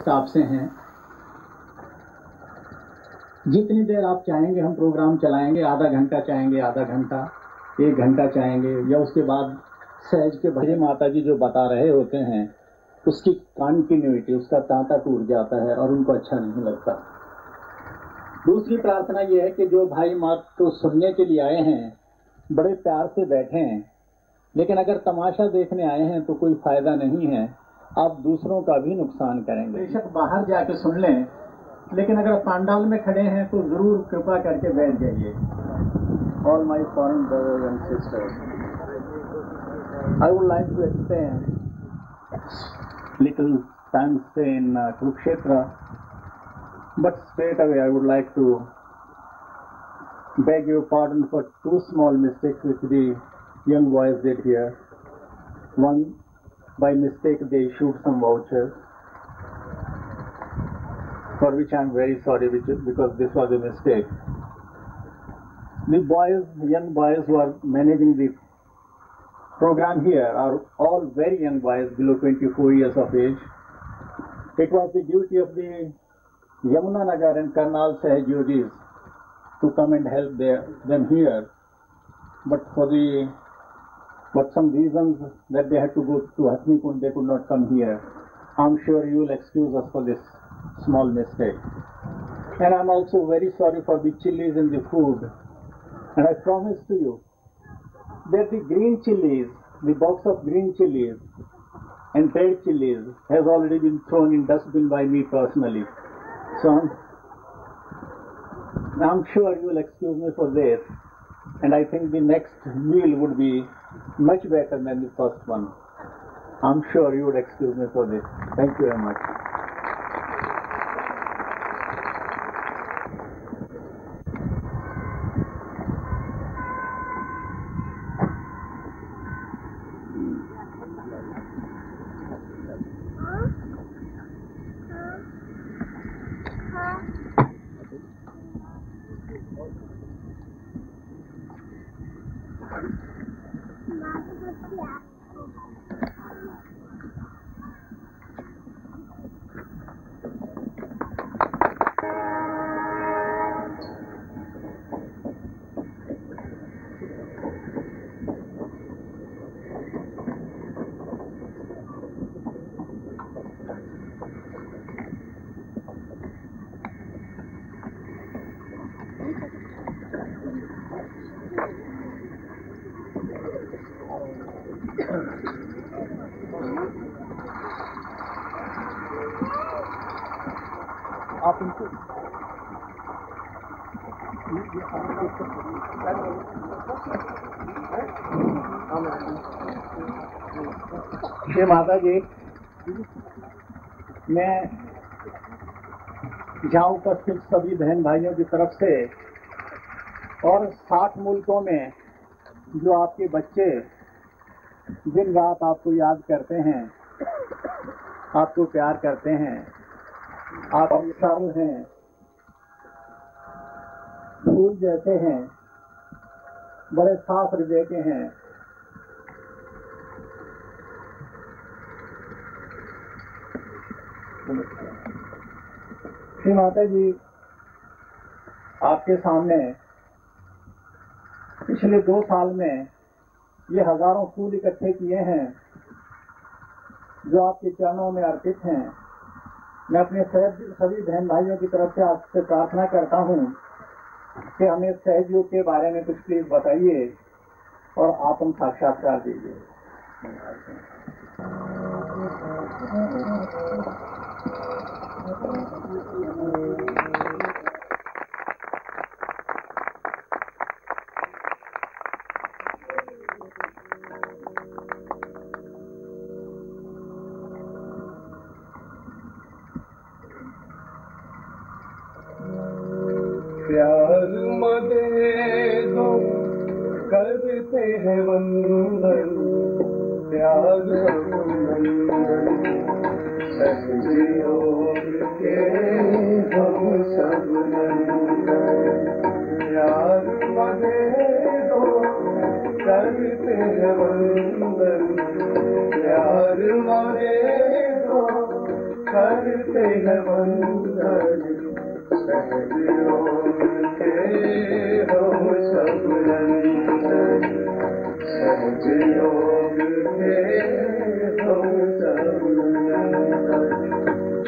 Request आपसे है, जितनी देर आप चाहेंगे हम प्रोग्राम चलाएंगे, आधा घंटा चाहेंगे आधा घंटा, 1 घंटा चाहेंगे, या उसके बाद सहज के भजन माता जी जो बता रहे होते हैं उसकी कंटिन्यूटी, उसका तांता टूट जाता है और उनको अच्छा नहीं लगता। दूसरी प्रार्थना यह है कि जो भाई माँ को सुनने के लिए आए हैं बड़े प्यार से बैठे हैं, लेकिन अगर तमाशा देखने आए हैं तो कोई फायदा नहीं है, आप दूसरों का भी नुकसान करेंगे। बेशक बाहर जाके सुन लें, लेकिन अगर पंडाल में खड़े हैं तो जरूर कृपा करके बैठ जाइए। All my foreign brothers and sisters, I would like to explain little thanks in Kurukshetra, but straight away I would like to beg your pardon for 2 small mistakes which the young boys did here. One, by mistake they issued some vouchers, for which I am very sorry, because this was a mistake. The boys, young boys who are managing the program here are all very young boys below 24 years of age. It was the duty of the Yamuna Nagar and Karnal Sahaj yogis to come and help them here, but for some reasons that they had to go to Hathni Kund, they could not come here. I'm sure you will excuse us for this small mistake. And I'm also very sorry for the chilies in the food. And I promise to you that the green chilies, the box of green chilies and red chilies has already been thrown in dustbin by me personally. So I'm sure you will excuse me for this. And I think the next meal would be much better than the first one. I'm sure you would excuse me for this. Thank you very much. आप इनको श्री माता जी, मैं यहाँ उपस्थित सभी बहन भाइयों की तरफ से और 60 मुल्कों में जो आपके बच्चे दिन रात आपको याद करते हैं, आपको प्यार करते हैं, आप सरल हैं, फूल जैसे हैं, बड़े साफ हृदय के हैं। श्री माता जी, आपके सामने पिछले 2 साल में ये हजारों फूल इकट्ठे किए हैं जो आपके चरणों में अर्पित हैं। मैं अपने सभी बहन भाइयों की तरफ से आपसे प्रार्थना करता हूँ कि हमें सहयोग के बारे में कुछ प्लीज बताइए और आत्म साक्षात्कार दीजिए। प्यार मदे दो करते हैं वंदन, प्यार सजियो के हम सब प्यार मदे दो करते हैं वंदन, प्यार मदे दो करते हैं वंदन सहज योग के हम सब नंदन सहज योग के हम सब नंदन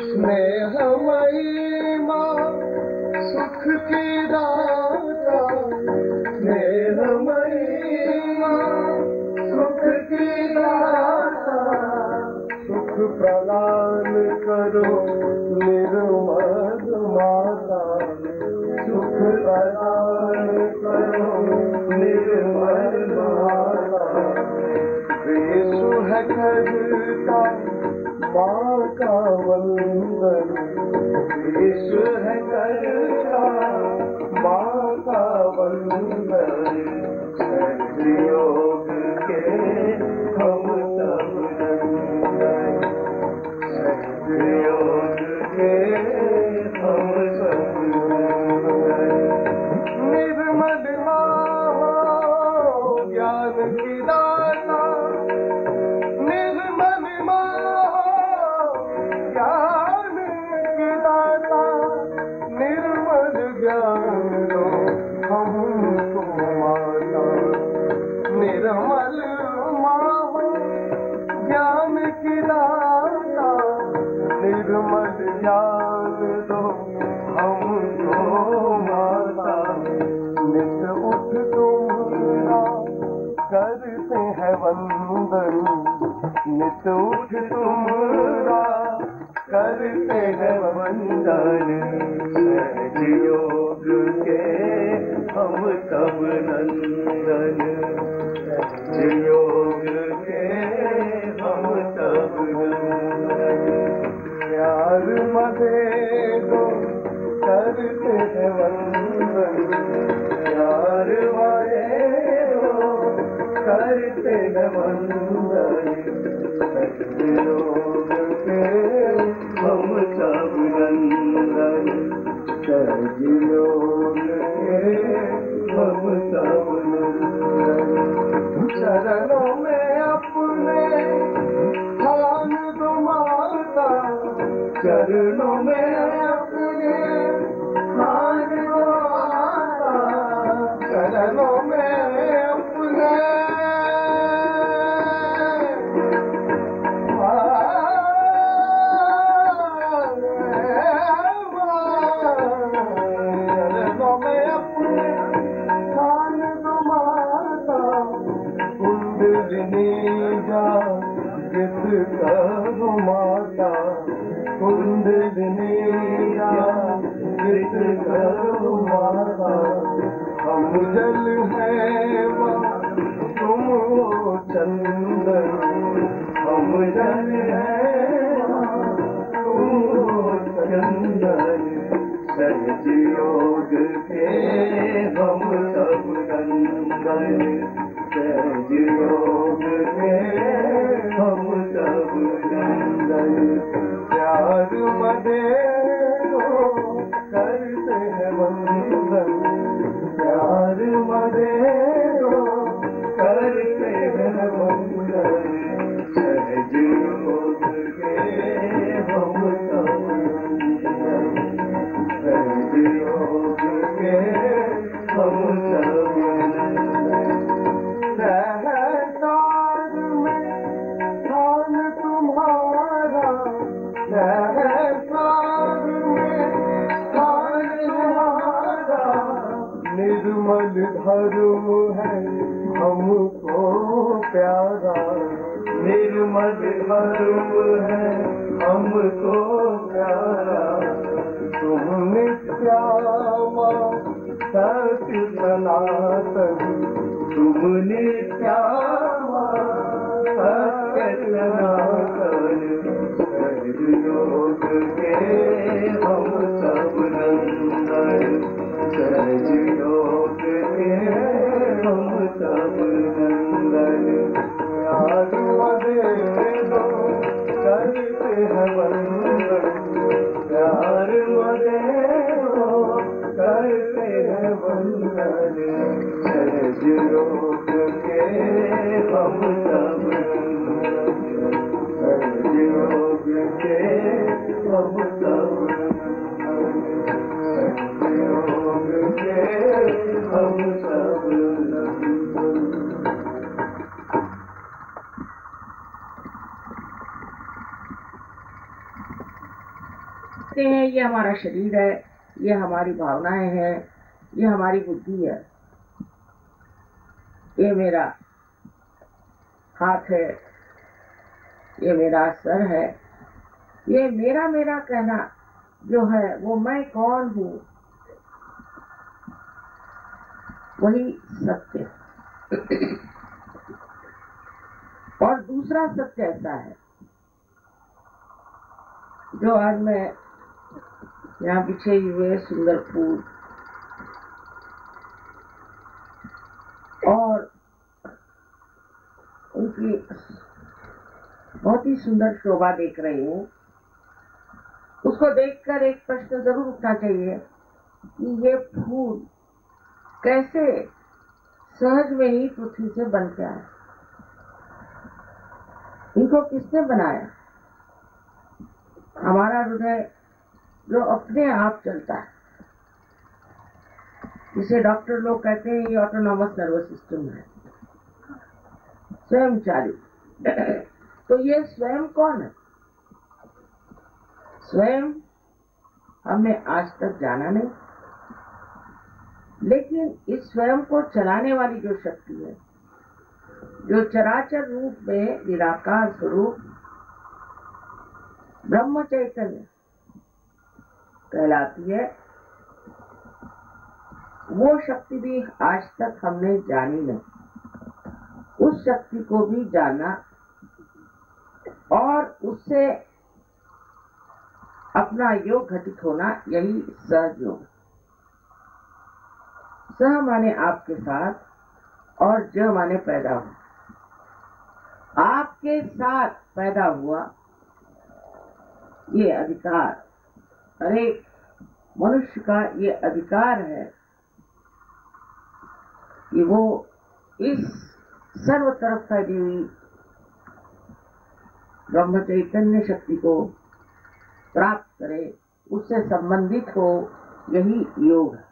स्नेहमयी माँ सुख की दाता स्नेहमयी माँ सुख की दाता सुख प्रदान करो निर्मल माता सुख प्रदान करो निर्मल माता यीशु है करता माँ का वंदन यीशु है करता माँ का वंदन सहज योग के हम सब नंदन सहज योग के हम सब नंदन निर्मल माँ हो ज्ञान की दाता निर्मल माँ हो ज्ञान की दाता निर्मल ज्ञान दो हमको माता निर्मल माँ हो ज्ञान की दाता निर्मल ज्ञान दो हमको माता नित उठ तुम्हारा करते हैं वंदन नित उठ तुम्हारा करते हैं वंदन सहज योग के हम सब नंदन सहज योग के हम सब नंदन प्यार मदे दो करते हैं वंदन प्यार मदे दो करते हैं वंदन सहज योग के हम सब नंदन सहज योग के हम सब नंदन चरणों में अपने स्थान दो माता चरणों में अपने स्थान दो माता चरणों में अपने करो माता कुंडलिनी गीत करो माता हम जल है माँ तुम हो चंदन हम जल है माँ तुम हो चंदन सहज योग के हम सब नंदन सहज योग के हम सब नंदन प्यार मदे दो करते हैं वंदन प्यार मदे दो करते हैं वंदन सहज योग के हम सब नंदन सहज योग के हम सब नंदन सहस्तार में स्थान तुम्हारा सहस्तार में स्थान तुम्हारा निर्मल धर्म है हमको प्यारा निर्मल धर्म है हमको प्यारा तुम नित्यामा सत्य सनातन तुम नित्यामा सत्य सनातन सहज योग के हम सब नंदन सहज योग के हम सब नंदन प्यार मदे दो करते हैं वंदन प्यार मदे दो करते हैं वंदन सहज योग के हम सब नंदन सहज योग के हम सब संयोग के हम सब हैं ये हमारा शरीर है, ये हमारी भावनाएं हैं, ये हमारी बुद्धि है, ये मेरा हाथ है, ये मेरा सर है, ये मेरा मेरा कहना जो है वो मैं कौन हूँ, वही सत्य। और दूसरा सत्य ऐसा है जो आज मैं यहाँ पीछे हुए सुंदर फूल और उनकी बहुत ही सुंदर शोभा देख रही हूँ, उसको देखकर एक प्रश्न जरूर उठना चाहिए कि ये फूल कैसे सहज में ही पृथ्वी से बन के आए, इनको किसने बनाया? हमारा हृदय जो अपने आप चलता है, जिसे डॉक्टर लोग कहते हैं ये ऑटोनॉमस नर्वस सिस्टम है, स्वयं चालित। तो ये स्वयं कौन है? स्वयं हमने आज तक जाना नहीं, लेकिन इस स्वयं को चलाने वाली जो शक्ति है, जो चराचर रूप में निराकार स्वरूप ब्रह्म चैतन्य कहलाती है, वो शक्ति भी आज तक हमने जानी नहीं। उस शक्ति को भी जाना और उससे अपना योग घटित होना, यही सहज योग। सह माने आपके साथ और ज माने पैदा हुआ। आपके साथ पैदा हुआ ये अधिकार, अरे मनुष्य का ये अधिकार है कि वो इस सर्व तरफ फैली हुई ब्रह्म चैतन्य शक्ति को प्राप्त करे, उससे संबंधित हो, यही योग है।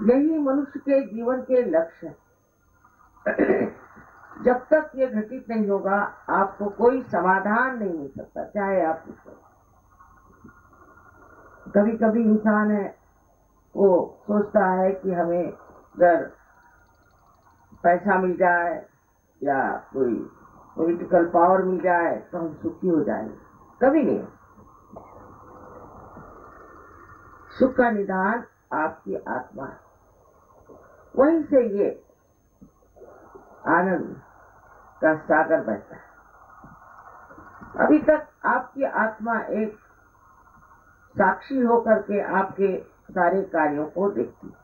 यही मनुष्य के जीवन के लक्ष्य है। जब तक ये घटित नहीं होगा, आपको कोई समाधान नहीं मिल सकता, चाहे आप कुछ करो। कभी कभी इंसान है वो सोचता है कि हमें अगर पैसा मिल जाए या कोई पॉलिटिकल पावर मिल जाए तो हम सुखी हो जाएंगे। कभी नहीं। सुख का निदान आपकी आत्मा है, वहीं से ये आनंद का सागर बहता है। अभी तक आपकी आत्मा एक साक्षी होकर के आपके सारे कार्यों को देखती है।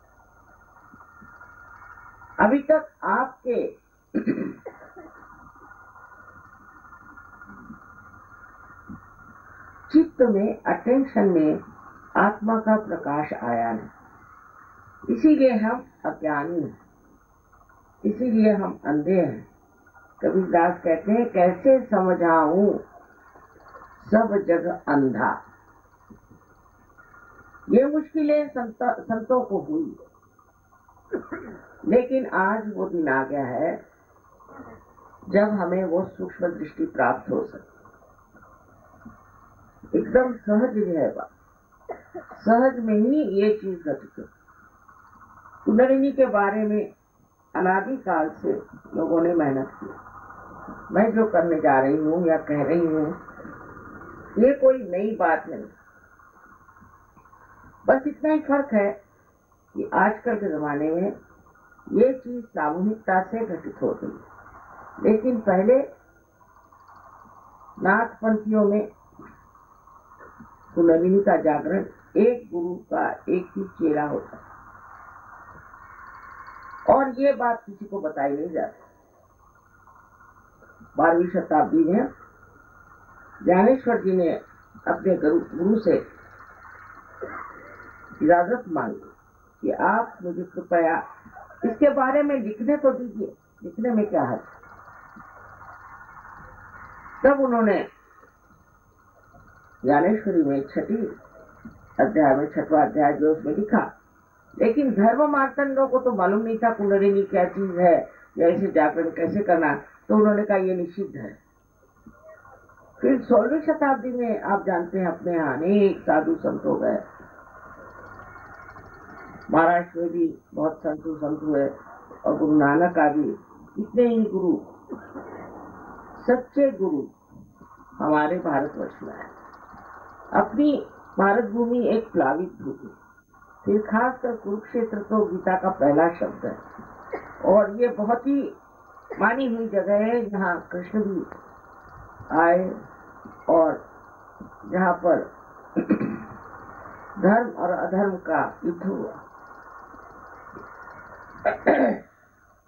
अभी तक आपके चित्त में, अटेंशन में आत्मा का प्रकाश आया नहीं, इसीलिए हम अज्ञानी हैं, इसीलिए हम अंधे हैं। कबीरदास कहते हैं, कैसे समझाऊं सब जग अंधा। ये मुश्किलें संतों को हुई, लेकिन आज वो दिन आ गया है जब हमें वो सूक्ष्म दृष्टि प्राप्त हो सके। एकदम सहज है बात, सहज में ही ये चीज घटित है। कुंडलिनी के बारे में अनादि काल से लोगों ने मेहनत की। मैं जो करने जा रही हूँ या कह रही हूँ, ये कोई नई बात नहीं। बस इतना ही फर्क है कि आजकल के जमाने में ये चीज सामूहिकता से घटित हो गई, लेकिन पहले नाथपंथियों में कुंडलिनी का जागरण एक गुरु का एक ही चेला होता, और ये बात किसी को बताई नहीं जाती। 12वीं शताब्दी में ज्ञानेश्वर जी ने अपने गुरु से इजाजत मांगी कि आप मुझे कृपया इसके बारे में लिखने तो दीजिए, लिखने में क्या है। तब उन्होंने ज्ञानेश्वरी में 6वीं अध्याय में 6वां अध्याय जो उसमें लिखा। लेकिन धर्म मार्तंडों को तो मालूम नहीं था कुंडलिनी क्या चीज है या इसे जागरण कैसे करना, तो उन्होंने कहा ये निषिद्ध है। फिर 16वीं शताब्दी में आप जानते हैं अपने यहाँ अनेक साधु संत हो गए, महाराष्ट्र में भी बहुत साधु संत हुए और गुरु नानक आदि इतने ही गुरु, सच्चे गुरु हमारे भारतवर्ष में है। अपनी भारत भूमि एक प्लावित भूमि, फिर खासकर कुरुक्षेत्र तो गीता का पहला शब्द है और ये बहुत ही मानी हुई जगह है जहाँ कृष्ण भी आए और जहाँ पर धर्म और अधर्म का युद्ध हुआ।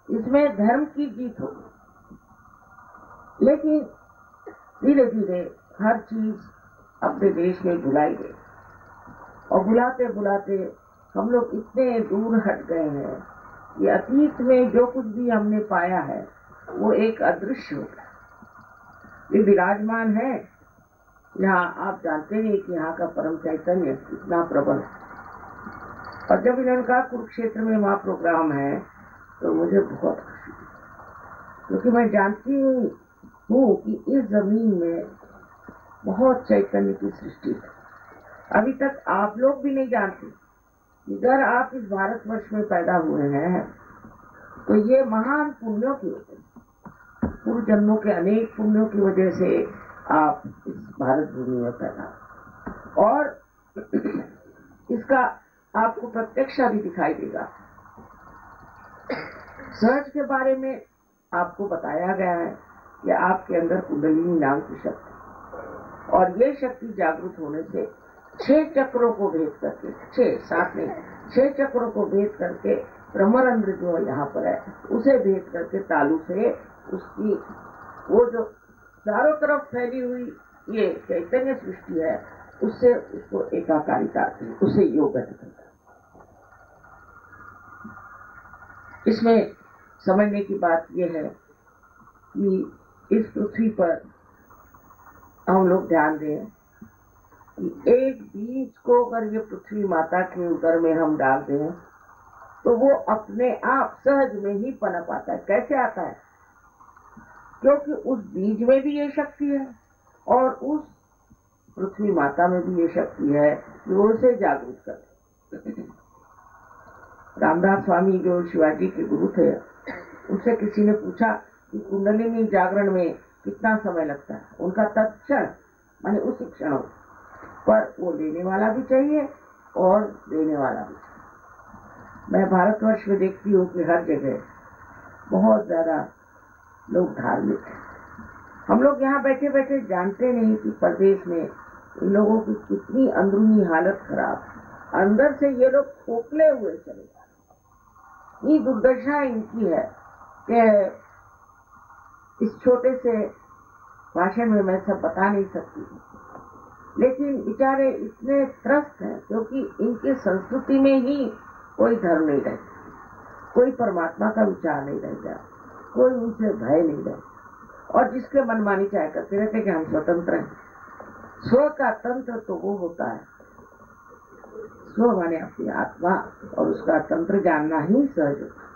इसमें धर्म की जीत हो, लेकिन धीरे धीरे हर चीज अपने देश में भुलाई गई और बुलाते बुलाते हम लोग इतने दूर हट गए हैं कि अतीत में जो कुछ भी हमने पाया है वो एक अदृश्य हो गया। ये विराजमान है यहाँ, आप जानते हैं कि यहाँ का परम चैतन्य इतना प्रबल है। और जब इन्होंने कहा कुरुक्षेत्र में वहाँ प्रोग्राम है तो मुझे बहुत खुशी हुई, क्योंकि मैं जानती हूँ कि इस जमीन में बहुत चैतन्य की सृष्टि है। अभी तक आप लोग भी नहीं जानते कि अगर आप इस भारतवर्ष में पैदा हुए हैं तो ये महान पुण्यों की वजह से, पूर्व जन्मों के अनेक पुण्यों की वजह से आप इस भारत भूमि में पैदा हुए। और इसका आपको प्रत्यक्ष भी दिखाई देगा। सहज के बारे में आपको बताया गया है कि आपके अंदर कुंडलिनी नाम की शक्ति, और ये शक्ति जागृत होने से 6 चक्रों को भेद करके, 6 चक्रों को भेद करके ब्रह्मरंध्र जो यहाँ पर है उसे भेद करके तालु से उसकी वो जो चारों तरफ फैली हुई ये चैतन्य सृष्टि है उससे उसको एकाकारिता आती है, उसे योग कहते हैं। इसमें समझने की बात यह है कि इस पृथ्वी पर हम लोग ध्यान दें कि एक बीज को अगर ये पृथ्वी माता के उदर में हम डाल दें तो वो अपने आप सहज में ही पनप आता है। कैसे आता है? क्योंकि उस बीज में भी ये शक्ति है और उस पृथ्वी माता में भी ये शक्ति है कि वो उसे जागरूक करे। रामदास स्वामी जो शिवाजी के गुरु थे, उनसे किसी ने पूछा कि कुंडलिनी जागरण में कितना समय लगता है। उनका तत्क्षण माने उस क्षण पर वो लेने वाला भी चाहिए और देने वाला भी चाहिए। मैं भारतवर्ष में देखती हूँ कि हर जगह बहुत ज्यादा लोग धार्मिक हैं। हम लोग यहाँ बैठे बैठे जानते नहीं कि प्रदेश में इन लोगों की कितनी अंदरूनी हालत खराब, अंदर से ये लोग खोखले हुए चले जा रहे। ये दुर्दशा इनकी है कि इस छोटे से भाषण में मैं सब बता नहीं सकती, लेकिन बेचारे इतने त्रस्त हैं क्योंकि इनके संस्कृति में ही कोई धर्म नहीं रहता, कोई परमात्मा का विचार नहीं रहता, कोई उनसे भय नहीं रहता और जिसके मनमानी चाहे करते रहते कि हम स्वतंत्र हैं। स्व का तंत्र तो वो होता है, स्व माने अपनी आत्मा, और उसका तंत्र जानना ही सहज होता है।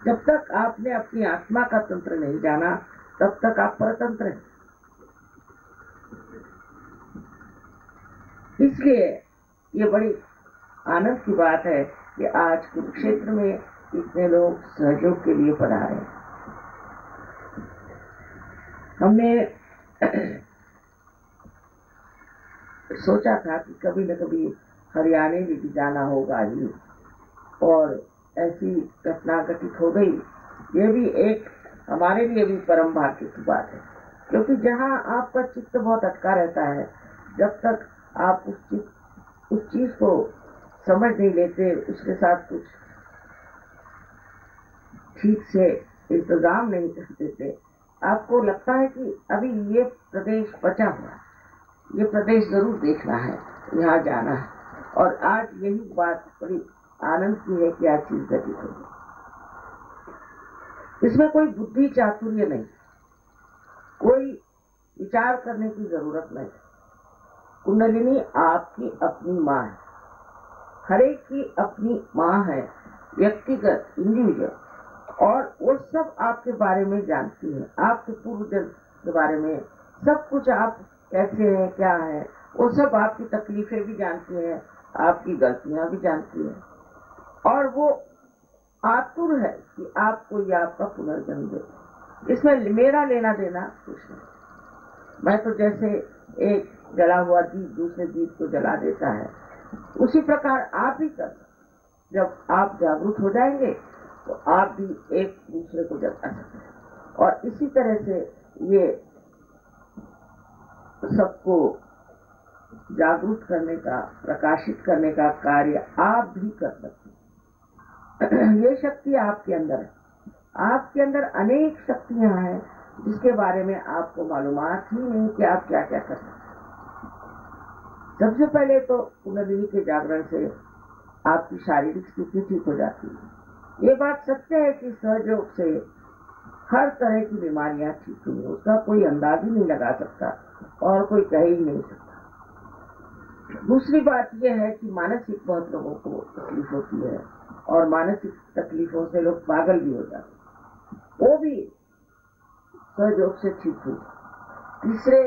जब तक आपने अपनी आत्मा का तंत्र नहीं जाना तब तक आप परतंत्र हैं। इसलिए ये बड़ी आनंद की बात है कि आज कुरुक्षेत्र में इतने लोग सहयोग के लिए पधारे हैं। हमने सोचा था कि कभी न कभी हरियाणा में भी जाना होगा ही, और ऐसी घटना घटित हो गई। ये भी एक हमारे लिए भी परम भाग्य की बात है, क्योंकि जहाँ आपका चित्त बहुत अटका रहता है, जब तक आप उस चीज को समझ नहीं लेते, उसके साथ कुछ ठीक से इंतजाम नहीं कर देते, आपको लगता है कि अभी ये प्रदेश बचा हुआ है, ये प्रदेश जरूर देखना है, यहाँ जाना है। और आज यही बात बड़ी आनंद की है कि आज चीज घटित होगी। इसमें कोई बुद्धि चातुर्य नहीं, कोई विचार करने की जरूरत नहीं। कुंडलिनी आपकी अपनी माँ है, हर एक की अपनी माँ है, व्यक्तिगत, इंडिविजुअल, और वो सब आपके बारे में जानती है, आपके पूर्व जन्म के बारे में सब कुछ, आप कैसे हैं, क्या है, वो सब आपकी तकलीफें भी जानती है, आपकी गलतियां भी जानती है, और वो आतुर है कि आपको ये आपका पुनर्जन्म दे। इसमें मेरा लेना देना कुछ नहीं। मैं तो जैसे एक जला हुआ दीप दूसरे दीप को जला देता है, उसी प्रकार आप ही कर सकते। जब आप जागरूक हो जाएंगे तो आप भी एक दूसरे को जगा सकते हैं, और इसी तरह से ये सबको जागरूक करने का, प्रकाशित करने का कार्य आप भी कर सकते हैं। ये शक्ति आपके अंदर है, आपके अंदर अनेक शक्तियां हैं जिसके बारे में आपको मालूमात ही नहीं कि आप क्या क्या कर सकते हैं। सबसे पहले तो कुंडलिनी के जागरण से आपकी शारीरिक स्थिति ठीक हो जाती है। ये बात सत्य है कि सहयोग से हर तरह की बीमारियां ठीक हुई, उसका कोई अंदाज ही नहीं लगा सकता और कोई कह ही नहीं सकता। दूसरी बात यह है कि मानसिक बहुत लोगों को तकलीफ होती है, और मानसिक तकलीफों से लोग पागल भी हो जाते हैं, वो भी सहयोग से ठीक हुई। तीसरे,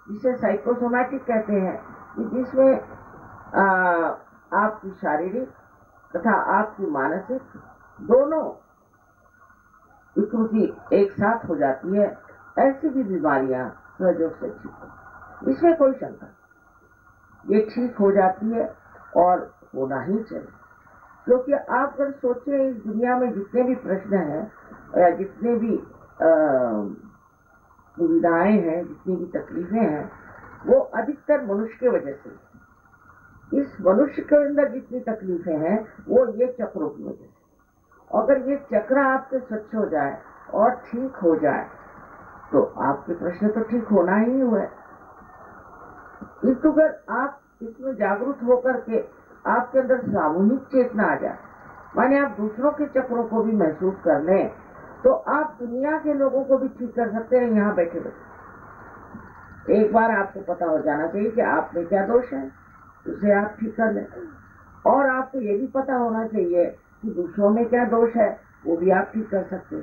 जिसे साइकोसोमैटिक कहते हैं, कि जिसमें आपकी शारीरिक तथा आपकी मानसिक दोनों विकृति एक साथ हो जाती है, ऐसी भी बीमारियां सहयोग से ठीक होती, इसमें कोई शंका नहीं। ये ठीक हो जाती है और होना ही चाहिए, क्योंकि आप अगर सोचें इस दुनिया में जितने भी प्रश्न हैं या जितने भी दुविधाएं हैं, जितनी भी तकलीफें हैं, वो अधिकतर मनुष्य के वजह से। इस मनुष्य के अंदर जितनी तकलीफें हैं वो ये चक्रों की वजह से। अगर ये चक्र आपके स्वच्छ हो जाए और ठीक हो जाए तो आपके प्रश्न तो ठीक होना ही हुआ है। किंतु अगर आप इसमें जागरूक होकर के आपके अंदर सामूहिक चेतना आ जाए, माने आप दूसरों के चक्रों को भी महसूस कर लें, तो आप दुनिया के लोगों को भी ठीक कर सकते हैं यहाँ बैठे बैठे। एक बार आपको पता हो जाना चाहिए कि आप में क्या दोष है, उसे आप ठीक कर लें, और आपको ये भी पता होना चाहिए कि दूसरों में क्या दोष है, वो भी आप ठीक कर सकते हैं।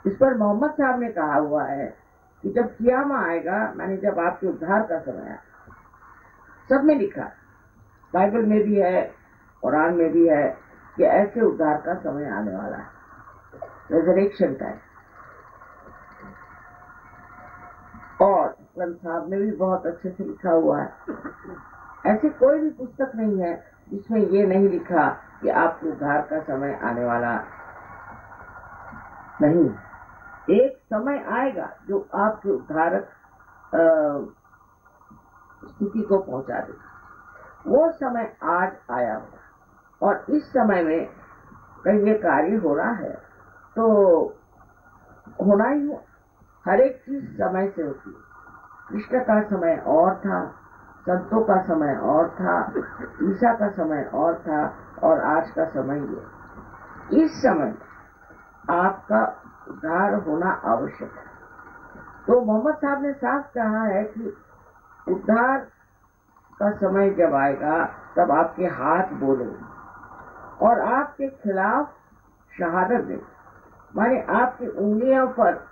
इस पर मोहम्मद साहब ने कहा हुआ है कि जब क़ियामा आएगा, माने जब आपके उद्धार का समय आए, सब में लिखा, बाइबल में भी है, कुरान में भी है कि ऐसे उद्धार का समय आने वाला है, रेजरेक्शन टाइम। और ग्रंथ साहब में भी बहुत अच्छे से लिखा हुआ है। ऐसी कोई भी पुस्तक नहीं है जिसमें ये नहीं लिखा कि आपके उद्धार का समय आने वाला नहीं। एक समय आएगा जो आपके उद्धारक स्थिति को पहुंचा देगा। वो समय आज आया होगा, और इस समय में कहीं ये कार्य हो रहा है तो होना ही हो। हर एक चीज समय से होती है। कृष्ण का समय और था, संतों का समय और था, ईसा का समय और था, और आज का समय ये। इस समय आपका उद्धार होना आवश्यक है। तो मोहम्मद साहब ने साफ कहा है कि उद्धार का समय जब आएगा तब आपके हाथ बोलेंगे और आपके खिलाफ शहादत देंगे, माने आपकी उंगलियों पर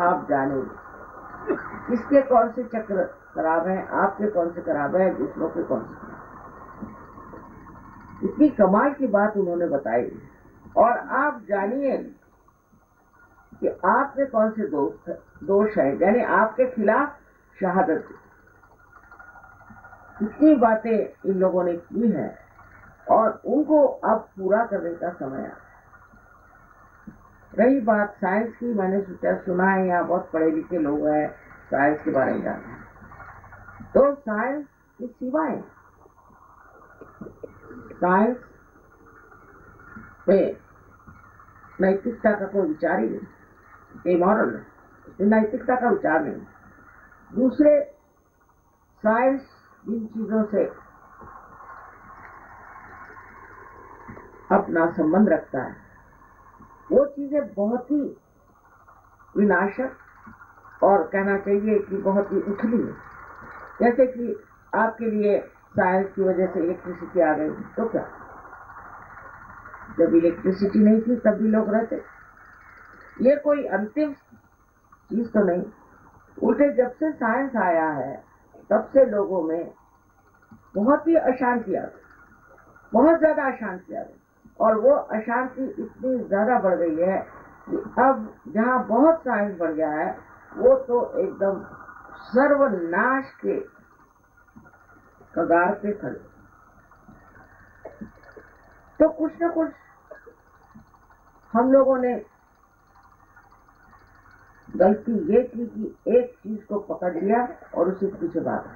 आप जानेंगे किसके कौन से चक्र खराब हैं, आपके कौन से खराब हैं, दूसरों के कौन से। इतनी कमाल की बात उन्होंने बताई, और आप जानिए कि आप में कौन से दोष है, यानी आपके खिलाफ शहादत। इतनी बातें इन लोगों ने की हैं और उनको अब पूरा करने का समय आ। रही बात साइंस की, मैंने सुना है यहाँ बहुत पढ़े लिखे लोग हैं, साइंस के बारे में जानते हैं, तो साइंस की सीमाएं, साइंस में नैतिकता का कोई विचार ही नहीं, इमोरल है, नैतिकता का विचार नहीं। दूसरे, साइंस जिन चीजों से अपना संबंध रखता है वो चीजें बहुत ही विनाशक और कहना चाहिए कि बहुत ही उथली है। जैसे कि आपके लिए साइंस की वजह से इलेक्ट्रिसिटी आ गई, तो क्या, जब इलेक्ट्रिसिटी नहीं थी तब भी लोग रहते। ये कोई अंतिम चीज तो नहीं, उल्टे जब से साइंस आया है तब से लोगों में बहुत ही अशांति आ गई, बहुत ज्यादा अशांति आ गई। और वो अशांति इतनी ज्यादा बढ़ गई है कि अब जहाँ बहुत साइंस बढ़ गया है वो तो एकदम सर्वनाश के कगार पे खड़े। तो कुछ न कुछ हम लोगों ने गलती ये की कि एक चीज को पकड़ लिया और उसी के पीछे भागा।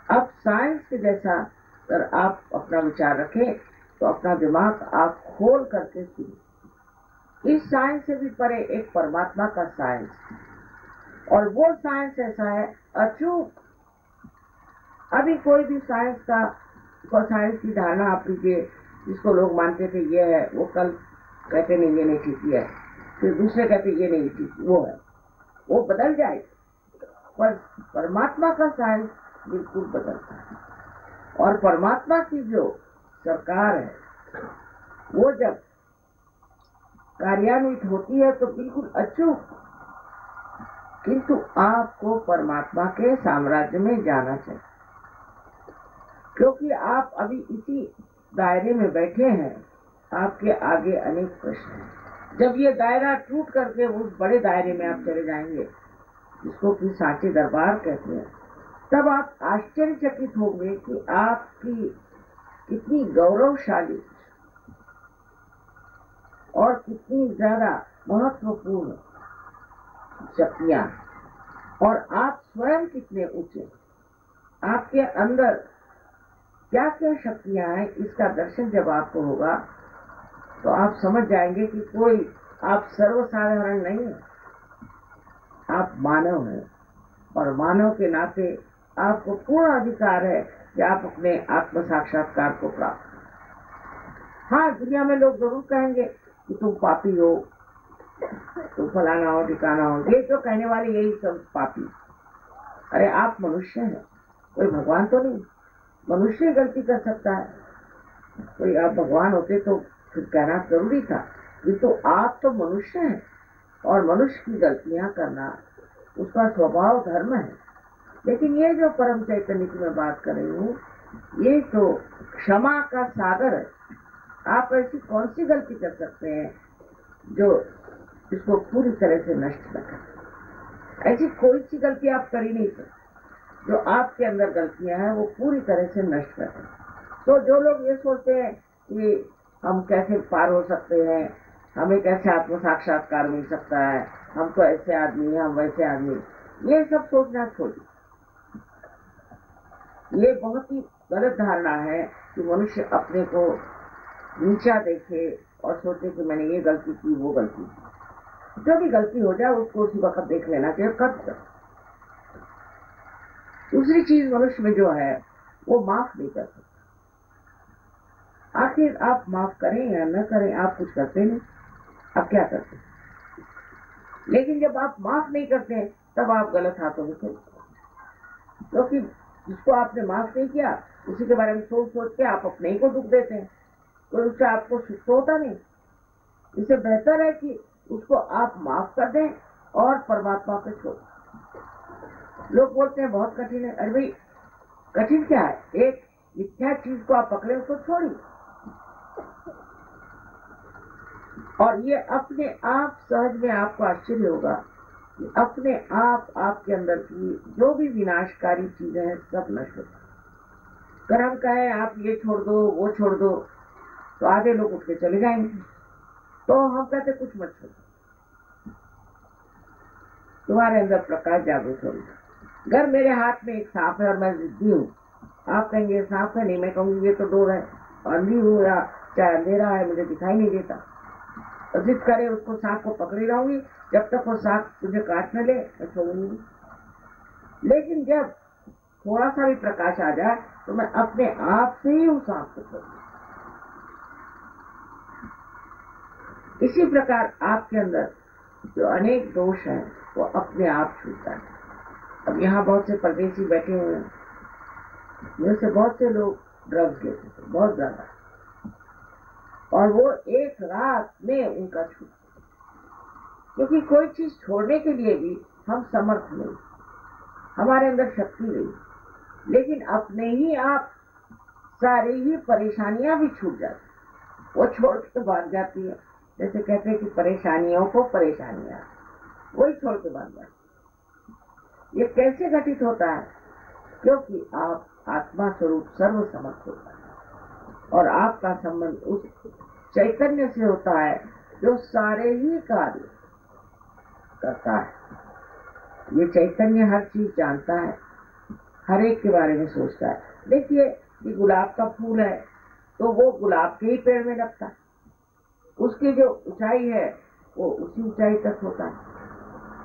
अब साइंस के जैसा अगर आप अपना विचार रखें तो अपना दिमाग आप खोल करके सुनिए। इस साइंस से भी परे एक परमात्मा का साइंस, और वो साइंस ऐसा है अचूक। अभी कोई भी साइंस की धारणा आप लीजिए, जिसको लोग मानते थे ये है, वो कल कहते नहीं ये नहीं ठीक है, फिर दूसरे कहते ये नहीं ठीक, वो है, वो बदल जाएगा। पर परमात्मा का साइंस बिल्कुल बदलता है। और परमात्मा की जो सरकार है वो जब कार्यान्वित होती है तो बिल्कुल अचूक। किंतु आपको परमात्मा के साम्राज्य में जाना चाहिए, क्योंकि आप अभी इसी दायरे में बैठे हैं। आपके आगे अनेक प्रश्न हैं। जब ये दायरा टूट करके उस बड़े दायरे में आप चले जाएंगे, जिसको कि सांचे दरबार कहते हैं, तब आप आश्चर्यचकित होंगे कि आपकी कितनी गौरवशाली और कितनी ज्यादा महत्वपूर्ण शक्तियां, और आप स्वयं कितने ऊंचे, आपके अंदर क्या क्या शक्तियां हैं, इसका दर्शन जब आपको होगा तो आप समझ जाएंगे कि कोई आप सर्वसाधारण नहीं है, आप मानव हैं। और मानव के नाते आपको पूर्ण अधिकार है कि आप अपने आत्म साक्षात्कार को प्राप्त करें। हाँ, दुनिया में लोग जरूर कहेंगे कि तुम पापी हो, तुम फलाना हो ठिकाना हो, ये तो कहने वाले यही सब पापी। अरे आप मनुष्य हैं, कोई भगवान तो नहीं। मनुष्य ही गलती कर सकता है, कोई आप भगवान होते तो फिर कहना जरूरी था। किंतु आप तो मनुष्य हैं, और मनुष्य की गलतियां करना उसका स्वभाव धर्म है। लेकिन ये जो परम चैतन्य की मैं बात कर रही हूँ, ये तो क्षमा का सागर है। आप ऐसी कौन सी गलती कर सकते हैं जो इसको पूरी तरह से नष्ट न करे? ऐसी कोई सी गलती आप कर ही नहीं सकते। जो आपके अंदर गलतियां हैं वो पूरी तरह से नष्ट करें। तो जो लोग ये सोचते हैं कि हम कैसे पार हो सकते हैं, हमें कैसे आत्म साक्षात्कार मिल सकता है, हम तो ऐसे आदमी हैं, हम वैसे आदमी, ये सब सोचना छोड़िए। ये बहुत ही गलत धारणा है कि मनुष्य अपने को नीचा देखे और सोचे कि मैंने ये गलती की, वो गलती की। जो भी गलती हो जाए उसको उसी वक्त देख लेना चाहिए, कर। दूसरी चीज मनुष्य में जो है वो माफ नहीं कर सकता। आखिर आप माफ करें या न करें, आप कुछ करते नहीं, आप क्या करते? लेकिन जब आप माफ नहीं करते तब आप गलत हाथों में चलते, क्योंकि जिसको आपने माफ नहीं किया उसी के बारे में सोच सोच के आप अपने ही को दुख देते हैं, तो उससे आपको सुख तो होता नहीं। इससे बेहतर है कि उसको आप माफ कर दें और परमात्मा पे छोड़। लोग बोलते हैं बहुत कठिन है। अरे भाई, कठिन क्या है? एक मिथ्या चीज को आप पकड़े, उसको छोड़िए, और ये अपने आप सहज में आपको आश्चर्य होगा कि अपने आप आपके अंदर की जो भी विनाशकारी चीजें हैं सब नष्ट हो। अगर हम कहें आप ये छोड़ दो, वो छोड़ दो, तो आधे लोग उठ के चले जाएंगे। तो हम कहते कुछ मत छोड़ो, तुम्हारे अंदर प्रकाश जागृत होगा। अगर मेरे हाथ में एक सांप है और मैं जिद्दी हूँ, आप कहेंगे सांप है, नहीं, मैं कहूँगी ये तो डोर है, अंधी हूँ या चाहे अंधेरा है, मुझे दिखाई नहीं देता। तो जिद करे उसको, सांप को पकड़ी रहूंगी जब तक वो सांप मुझे काट न ले, मैं छोड़ूंगी। लेकिन जब थोड़ा सा भी प्रकाश आ जाए तो मैं अपने आप से ही उस सांप को छोड़ूंगी। इसी प्रकार आपके अंदर जो अनेक दोष हैं वो अपने आप छूटता है। अब यहाँ बहुत से परदेसी बैठे हुए हैं, जैसे बहुत से लोग ड्रग्स लेते थे बहुत ज्यादा, और वो एक रात में उनका छूट, क्योंकि कोई चीज छोड़ने के लिए भी हम समर्थ नहीं, हमारे अंदर शक्ति नहीं, लेकिन अपने ही आप सारी ही परेशानियां भी छूट जाती, वो छोड़ के भाग जाती है। जैसे कहते हैं कि परेशानियों को परेशानियां वही छोड़ के भाग जाती। ये कैसे घटित होता है? क्योंकि आप आत्मा स्वरूप सर्व समर्थ होता है और आपका संबंध उस चैतन्य से होता है जो सारे ही कार्य करता है। ये चैतन्य हर चीज जानता है, हर एक के बारे में सोचता है। देखिए, ये गुलाब का फूल है तो वो गुलाब के ही पेड़ में लगता है, उसकी जो ऊंचाई है वो उसी ऊंचाई तक होता है,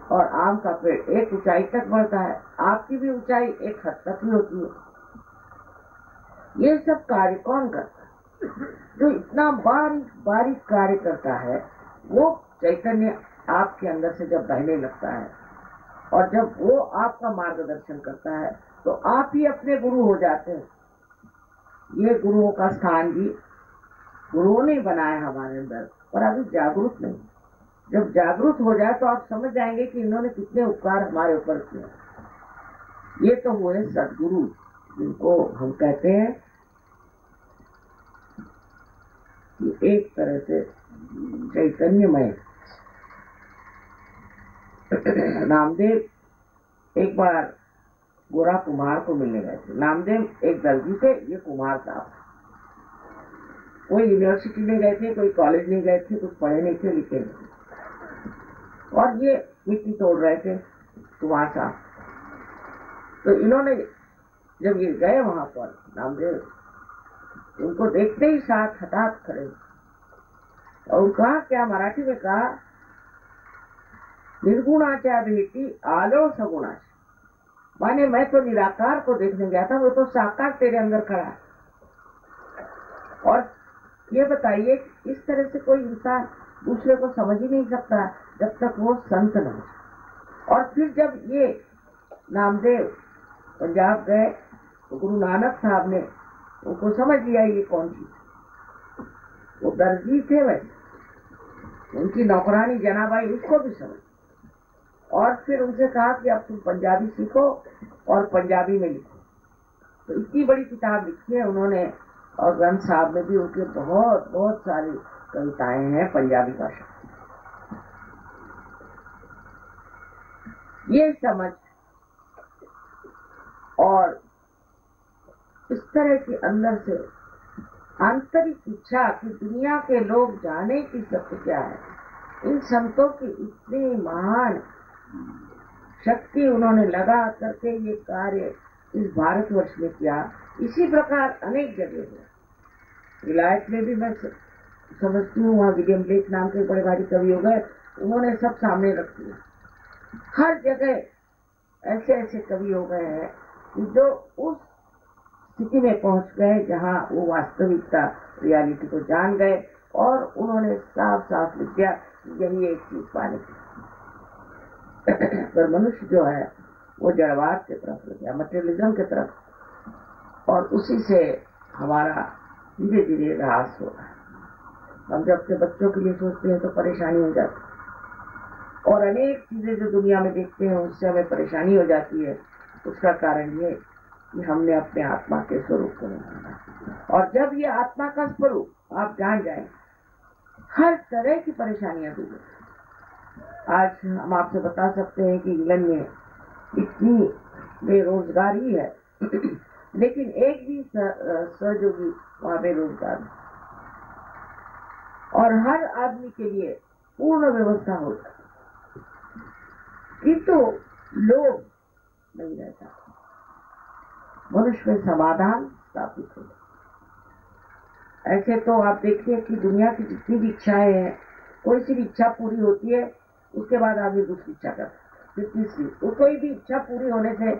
और आम का पेड़ एक ऊंचाई तक बढ़ता है, आपकी भी ऊंचाई एक हद तक ही होती है। ये सब कार्य कौन करता है? जो इतना बारीक बारीक कार्य करता है वो चैतन्य आपके अंदर से जब बहने लगता है, और जब वो आपका मार्गदर्शन करता है तो आप ही अपने गुरु हो जाते हैं। ये गुरुओं का स्थान भी गुरुओं ने बनाया हमारे अंदर, पर अभी जागरूक नहीं। जब जागरूक हो जाए तो आप समझ जाएंगे कि इन्होंने कितने उपकार हमारे ऊपर किए। ये तो हुए सदगुरु, जिनको हम कहते हैं कि एक तरह से चैतन्यमय। नामदेव एक बार गोरा कुम्हार को मिलने गए थे। नामदेव एक दर्जी थे, ये कुम्हार साहब। कोई यूनिवर्सिटी नहीं गए थे, कोई कॉलेज नहीं गए थे, कुछ पढ़े नहीं थे, लिखे नहीं थे, और ये मिट्टी तोड़ रहे थे कुम्हार साहब। तो इन्होंने जब ये गए वहां पर नामदेव, उनको देखते ही साथ हठात खड़े और उनका क्या मराठी में कहा, निर्गुणाच्या भेटी आलो सगुणाच। माने मैं तो निराकार को देखने गया था, वो तो साकार तेरे अंदर खड़ा है। और ये बताइए, इस तरह से कोई इंसान दूसरे को समझ ही नहीं सकता जब तक वो संत न हो। और फिर जब ये नामदेव पंजाब गए तो गुरु नानक साहब ने उनको समझ लिया ये कौन चीज। वो दर्जी थे वैसे, उनकी नौकरानी जनाबाई उसको भी समझ, और फिर उनसे कहा कि अब तुम पंजाबी सीखो और पंजाबी में लिखो। तो इतनी बड़ी किताब लिखी है उन्होंने, और ग्रंथ साहब में भी उनके बहुत बहुत सारी कविताएं हैं पंजाबी भाषा। ये समझ और इस तरह के अंदर से आंतरिक इच्छा कि दुनिया के लोग जाने की सत्य क्या है, इन संतों की इतनी महान शक्ति उन्होंने लगा करके ये कार्य इस भारतवर्ष में किया। इसी प्रकार अनेक जगह है। विलायत में भी मैं समझती हूँ, वहाँ विलियम ब्लेक नाम के बड़े भारी कवि हो गए, उन्होंने सब सामने रख दिया। हर जगह ऐसे ऐसे कवि हो गए हैं जो उस स्थिति में पहुंच गए जहाँ वो वास्तविकता रियलिटी को जान गए, और उन्होंने साफ साफ लिख दिया यही एक चीज पाने की। पर मनुष्य जो है वो जड़वाद की तरफ हो गया, मटेरियलिज्म की तरफ, और उसी से हमारा धीरे धीरे ह्रास हो रहा है। हम जब से बच्चों के लिए सोचते हैं तो परेशानी हो जाती है, और अनेक चीजें जो दुनिया में देखते हैं उससे हमें परेशानी हो जाती है। उसका कारण ये कि हमने अपने आत्मा के स्वरूप को नहीं जाना, और जब ये आत्मा का स्वरूप आप जान जाए, हर तरह की परेशानियां दूर हो। आज हम आपसे बता सकते हैं कि इंग्लैंड में इतनी बेरोजगारी है लेकिन एक भी सहयोगी वहाँ बेरोजगार है, और हर आदमी के लिए पूर्ण व्यवस्था होता है, किंतु लोग नहीं रहता। मनुष्य में समाधान स्थापित हो। ऐसे तो आप देखिए कि दुनिया की जितनी भी इच्छाएं हैं, कोई सी भी इच्छा पूरी होती है उसके बाद आदमी दूसरी इच्छा करता है, फिर तीसरी। तो कोई भी इच्छा पूरी होने से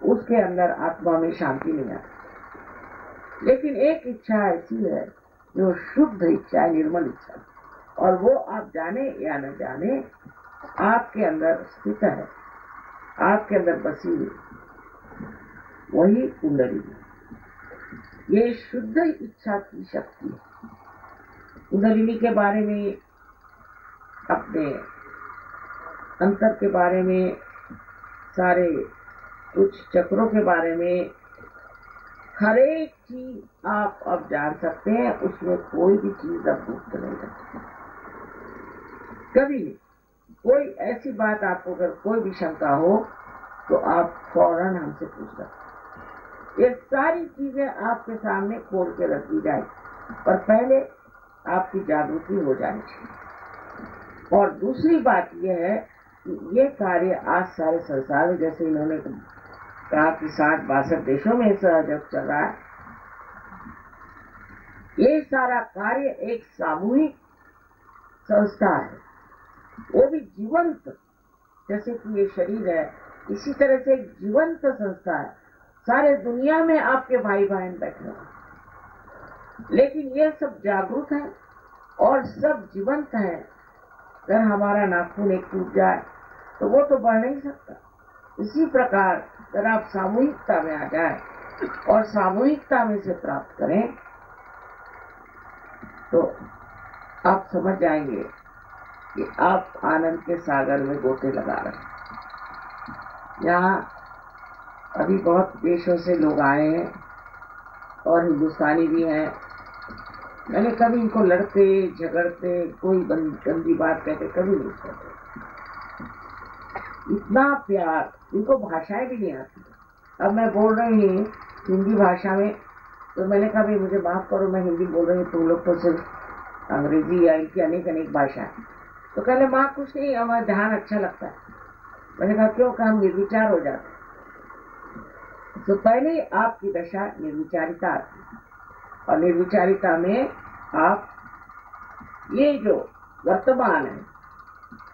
उसके अंदर आत्मा में शांति नहीं आती। लेकिन एक इच्छा ऐसी है जो शुद्ध इच्छा है, निर्मल इच्छा, और वो आप जाने या न जाने आपके अंदर स्थित है, आपके अंदर बसी हुई, वही कुंडलिनी। ये शुद्ध इच्छा की शक्ति है। कुंडलिनी के बारे में, अपने अंतर के बारे में, सारे कुछ चक्रों के बारे में, हर एक चीज आप अब जान सकते हैं। उसमें कोई भी चीज अब गुप्त नहीं रहती, कभी नहीं। कोई ऐसी बात आपको अगर कोई भी शंका हो तो आप फौरन हमसे पूछ सकते। ये सारी चीजें आपके सामने खोल के रख दी जाए, पर पहले आपकी जागृति हो जानी चाहिए। और दूसरी बात यह है कि ये कार्य आज सारे संसार में, जैसे इन्होंने कहा कि 60-62 देशों में सहयोग चल रहा है, ये सारा कार्य एक सामूहिक संस्था है, वो भी जीवंत। जैसे कि ये शरीर है, इसी तरह से एक जीवंत संस्था है। सारे दुनिया में आपके भाई बहन बैठे हैं, लेकिन ये सब जागरूक हैं और सब जीवंत हैं। अगर हमारा नाखून एक टूट जाए तो वो तो बढ़ नहीं सकता। इसी प्रकार अगर आप सामूहिकता में आ जाए और सामूहिकता में से प्राप्त करें तो आप समझ जाएंगे कि आप आनंद के सागर में गोते लगा रहे हैं। यहाँ अभी बहुत देशों से लोग आए हैं और हिंदुस्तानी भी हैं। मैंने कभी इनको लड़ते झगड़ते कोई गंदी बात कहते कभी नहीं कहते। इतना प्यार, इनको भाषाएं भी नहीं आती। अब मैं बोल रही हूँ हिंदी भाषा में, तो मैंने कहा भाई मुझे माफ करो, मैं हिंदी बोल रही हूँ, तुम लोग तो सिर्फ अंग्रेजी या इनकी अनेक अनेक भाषा है। तो कहले माँ कुछ नहीं, हमारा ध्यान अच्छा लगता है। मैंने कहा क्यों? कहा हम निर्विचार हो जाते। तो पहले आपकी दशा निर्विचारिता आती है, और निर्विचारिता में आप ये जो वर्तमान है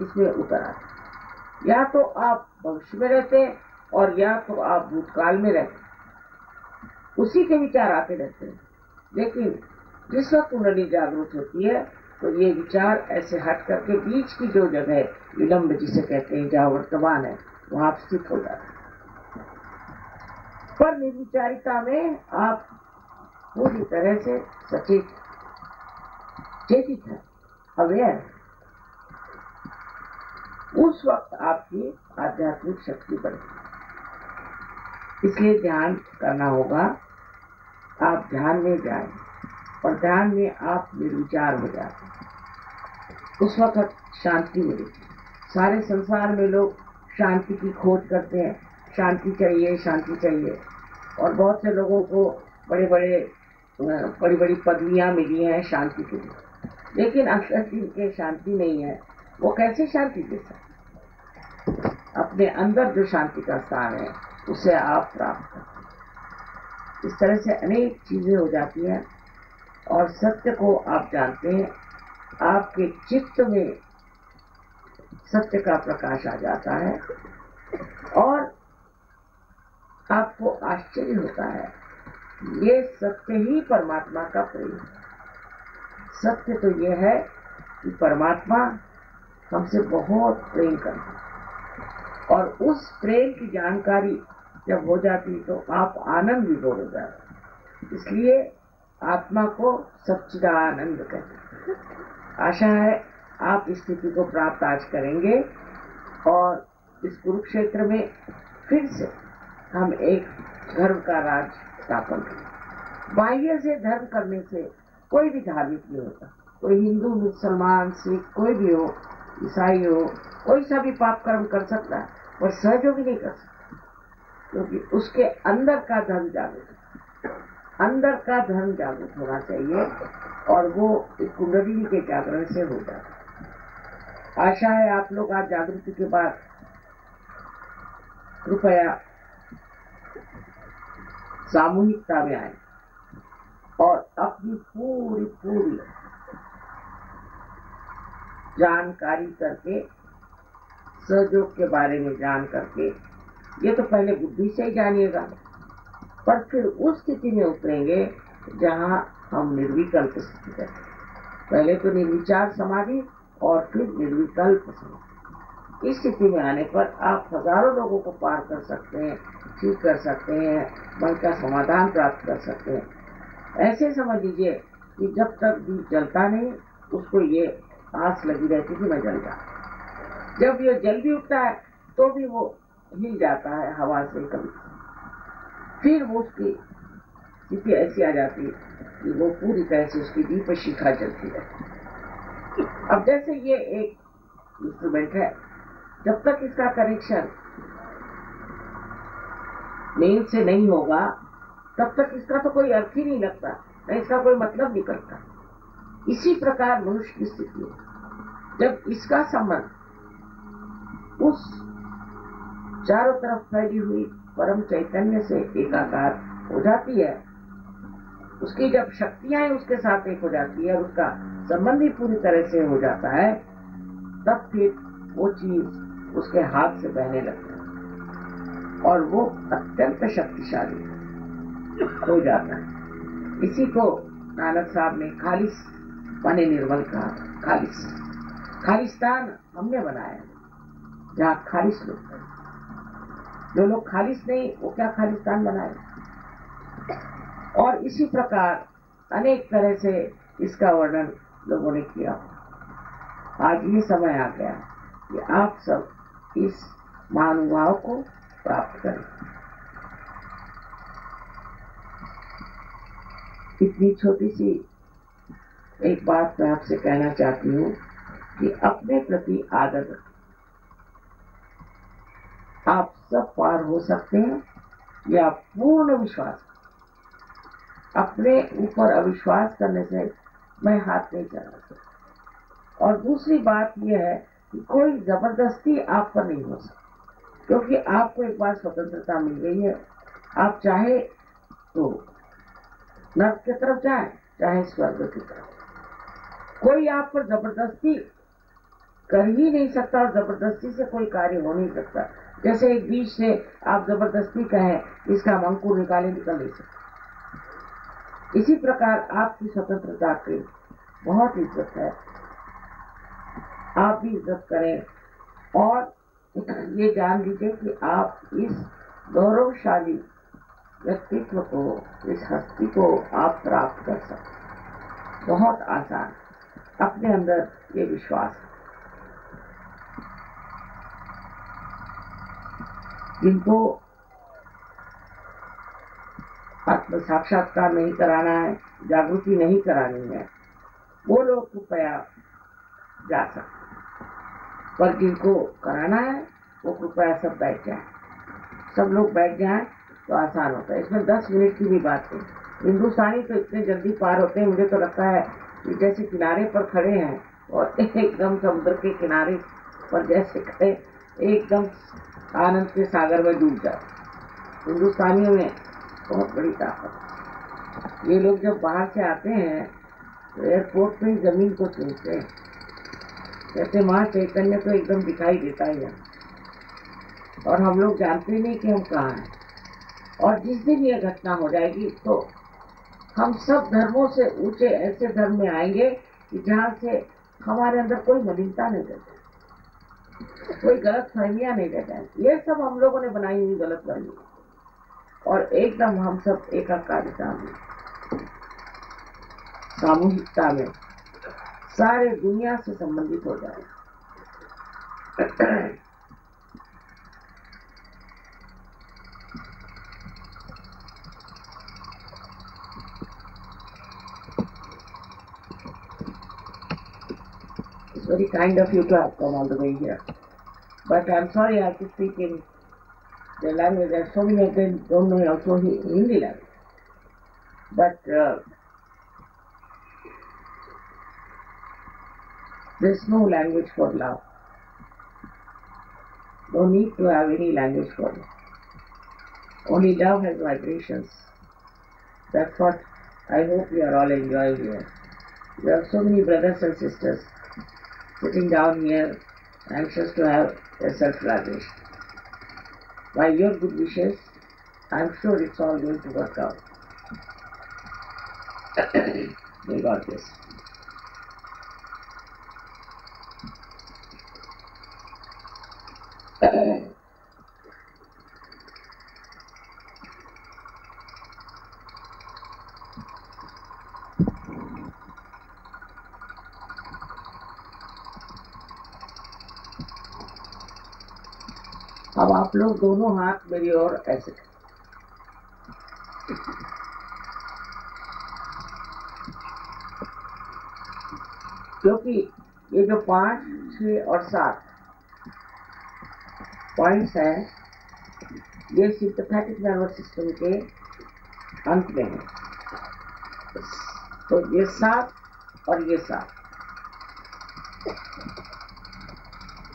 इसमें उतर आते। या तो आप भविष्य में रहते हैं और या तो आप भूतकाल में रहते, उसी के विचार आते रहते हैं। लेकिन जिस वक्त कुंडली जागृत होती है तो ये विचार ऐसे हट करके बीच की जो जगह विलंब जिसे कहते हैं, जहाँ वर्तमान है, वहां स्थित हो जाते हैं। पर निर्विचारिता में आप पूरी तरह से सचेत चेतित है, अवेयर है। उस वक्त आपकी आध्यात्मिक शक्ति बढ़ती। इसलिए ध्यान करना होगा। आप ध्यान में जाएं और ध्यान में आप निर्विचार हो जाते हैं। उस वक्त शांति मिलेगी। सारे संसार में लोग शांति की खोज करते हैं, शांति चाहिए, शांति चाहिए। और बहुत से लोगों को बड़ी बड़ी पदवियां मिली हैं शांति के लिए, लेकिन अक्सर जिनके शांति नहीं है वो कैसे शांति दे सकते? अपने अंदर जो शांति का स्थान है उसे आप प्राप्त करते। इस तरह से अनेक चीजें हो जाती हैं और सत्य को आप जानते हैं। आपके चित्त में सत्य का प्रकाश आ जाता है और आपको आश्चर्य होता है, ये सत्य ही परमात्मा का प्रेम है। सत्य तो ये है कि परमात्मा हमसे बहुत प्रेम करता है, और उस प्रेम की जानकारी जब हो जाती तो आप आनंद विभोर हो जाते। इसलिए आत्मा को सच्चिदानंद कहते हैं। आशा है आप इस स्थिति को प्राप्त आज करेंगे और इस कुरुक्षेत्र में फिर से हम एक धर्म का राज स्थापन करें। बाह्य से धर्म करने से कोई भी धार्मिक नहीं होता। कोई हिंदू, मुसलमान, सिख कोई भी हो, ईसाई हो, कोई सा भी पाप कर्म कर सकता है, पर सहयोगी नहीं कर सकता, क्योंकि उसके अंदर का धर्म जागृत है। अंदर का धर्म जागृत होना चाहिए और वो इस कुंडलिनी के जागरण से हो जाता है। आशा है आप लोग आज जागृति के बाद कृपया सामूहिकता में आए और अपनी पूरी जानकारी करके, सहयोग के बारे में जान करके, ये तो पहले बुद्धि से ही जानिएगा, पर फिर उस स्थिति में उतरेंगे जहां हम निर्विकल्प स्थिति करते। पहले तो निर्विचार समाधि और फिर निर्विकल्प समाधि। इस स्थिति में आने पर आप हजारों लोगों को पार कर सकते हैं, ठीक कर सकते हैं, मन का समाधान प्राप्त कर सकते हैं। ऐसे समझ लीजिए कि जब तक दीप जलता नहीं उसको ये आस लगी रहती कि मैं जल जाऊं। जब ये जल भी उठता है तो भी वो हिल जाता है हवा से कभी, फिर वो उसकी स्थिति ऐसी आ जाती है कि वो पूरी तरह से उसकी दीप शिखा जलती है। अब जैसे ये एक इंस्ट्रूमेंट है, जब तक इसका कनेक्शन मेन से नहीं होगा तब तक इसका तो कोई अर्थ ही नहीं लगता, न इसका कोई मतलब निकलता। इसी प्रकार मनुष्य की स्थिति है, जब इसका संबंध उस चारों तरफ फैली हुई परम चैतन्य से एकाकार हो जाती है, उसकी जब शक्तियां उसके साथ एक हो जाती है और उसका संबंध ही पूरी तरह से हो जाता है, तब फिर वो चीज उसके हाथ से बहने लगती है और वो अत्यंत शक्तिशाली हो जाता है। इसी को नानक साहब ने खालिस माने निर्मल कहा। खालिस्तान हमने बनाया, जहाँ खालिस लोग, जो लोग खालिस नहीं वो क्या खालिस्तान बनाए। और इसी प्रकार अनेक तरह से इसका वर्णन लोगों ने किया। आज ये समय आ गया कि आप सब इस महानुभाव को प्राप्त करें। इतनी छोटी सी एक बात मैं आपसे कहना चाहती हूँ कि अपने प्रति आदर रखें। आप सब पार हो सकते हैं या पूर्ण विश्वास। अपने ऊपर अविश्वास करने से मैं हाथ नहीं चला सकता। और दूसरी बात यह है कि कोई जबरदस्ती आप पर नहीं हो सकती, क्योंकि आपको एक बार स्वतंत्रता मिल गई है। आप चाहे तो नर्क की तरफ जाए, चाहे स्वर्ग की तरफ, कोई आप पर जबरदस्ती कर ही नहीं सकता और जबरदस्ती से कोई कार्य हो नहीं सकता। जैसे एक बीज से आप जबरदस्ती कहें इसका हम अंकुर निकाले, निकल नहीं सकते। इसी प्रकार आपकी स्वतंत्रता की बहुत इज्जत है, आप भी इज्जत करें और ये जान लीजिए कि आप इस गौरवशाली व्यक्तित्व को, इस हस्ती को आप प्राप्त कर सकते। बहुत आसान, अपने अंदर ये विश्वास है। जिनको आत्म साक्षात्कार नहीं कराना है, जागृति नहीं करानी है, वो लोग कृपया जा सकते, पर जिनको कराना है वो कृपया सब बैठ जाए। सब लोग बैठ जाएं तो आसान होता है। इसमें 10 मिनट की भी बात नहीं। हिंदुस्तानी तो इतने जल्दी पार होते हैं, मुझे तो लगता है कि जैसे किनारे पर खड़े हैं और एकदम समुद्र के किनारे पर जैसे खड़े एकदम आनंद के सागर में डूब जाए। हिंदुस्तानियों में बहुत बड़ी ताकत। ये लोग जब बाहर से आते हैं तो एयरपोर्ट पे जमीन को छूते हैं, कहते माँ चैतन्य तो एकदम दिखाई देता है, और हम लोग जानते नहीं कि हम कहाँ हैं। और जिस दिन ये घटना हो जाएगी तो हम सब धर्मों से ऊंचे ऐसे धर्म में आएंगे कि जहाँ से हमारे अंदर कोई मलिनता नहीं रह जाए, कोई गलत फहमियाँ नहीं रह जाए। ये सब हम लोगों ने बनाई हुई गलत फहमी, और एकदम हम सब एकाकारिता में, सामूहिकता में सारे दुनिया से संबंधित हो जाए। It's very kind of you to have come all the way here, but I'm sorry I have to speak in the language that so many of them don't know also Hindi language. But there's no language for love. No need to have any language for it. Only love has vibrations. That's what I hope you are all enjoying here. You have so many brothers and sisters sitting down here, anxious to have a self-realization. By your good wishes, I'm sure it's all going to work out. May God bless. अब आप लोग दोनों हाथ मेरी ओर ऐसे, क्योंकि ये जो 5, 6 और 7 पॉइंट्स हैं, ये सिंपैथेटिक नर्वस सिस्टम के अंत में है। तो ये 7 और ये 7,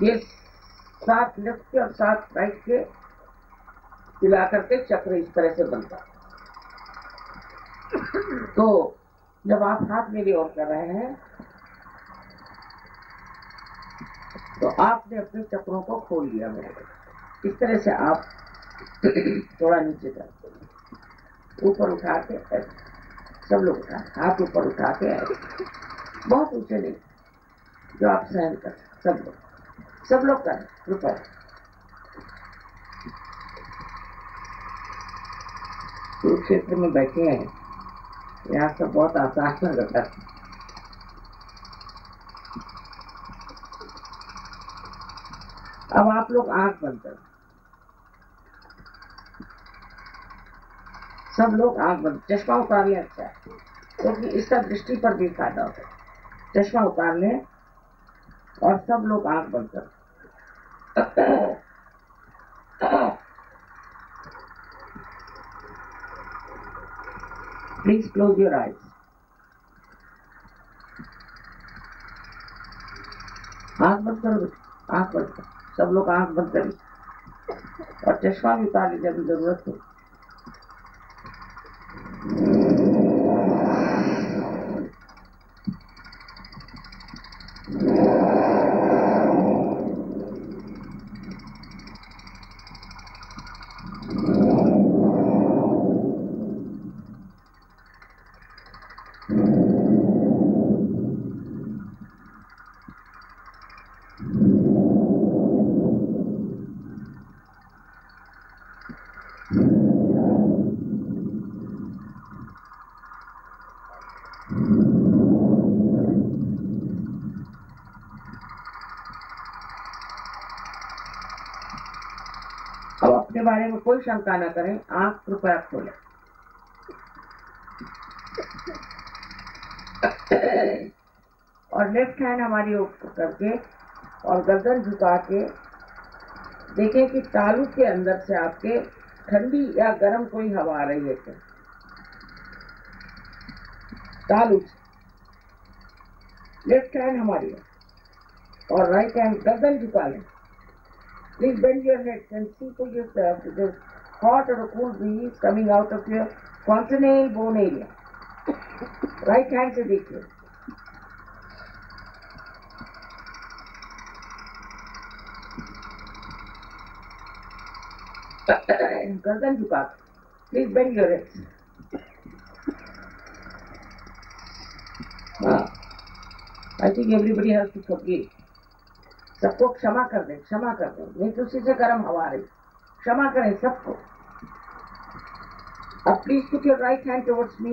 ये 7 लेफ्ट के और 7 राइट के मिला करके चक्र इस तरह से बनता है। तो जब आप हाथ मेरी ओर कर रहे हैं तो आपने अपने चक्रों को खोल लिया मेरे को। इस तरह से आप थोड़ा नीचे करते, ऊपर उठा के ऐसे, सब लोग उठा, हाथ ऊपर उठा के ऐसे, बहुत ऊंचे नहीं, जो आप सहन कर, सब लोग करें ऊपर। कुरुक्षेत्र में बैठे हैं, यहाँ सब बहुत आसान लगता है। अब आप लोग आंख बंद करें, सब लोग आंख बंद, चश्मा उतार लें, अच्छा है, क्योंकि इसका दृष्टि पर भी फायदा होता है। चश्मा उतार लें और सब लोग आंख बंद करें। Please close your eyes. आंख बंद करो, आंख बंद करो, सब लोग आंख बंद करें और चश्मा भी उतार लीजिए अभी जरूरत हो। अब अपने बारे में कोई शंका न करें, आंख कृपया खोलें। और लेफ्ट हैंड हमारी ऊपर करके और गर्दन झुका के देखें कि तालू के अंदर से आपके ठंडी या गर्म कोई हवा आ रही है क्या। तालू से लेफ्ट हैंड हमारी है और राइट हैंड गर्दन झुका लें। Please bend your head and see for yourself if there's hot or a cool breeze coming out of your fontanelle bone area. Right hand से देखिए। गर्दन झुका। Please bend your head. I think everybody has to forgive. सबको क्षमा कर दें, क्षमा कर दें, नहीं तो उसी से गर्म हवा रही, क्षमा करें सबको। अब please put your right hand towards me.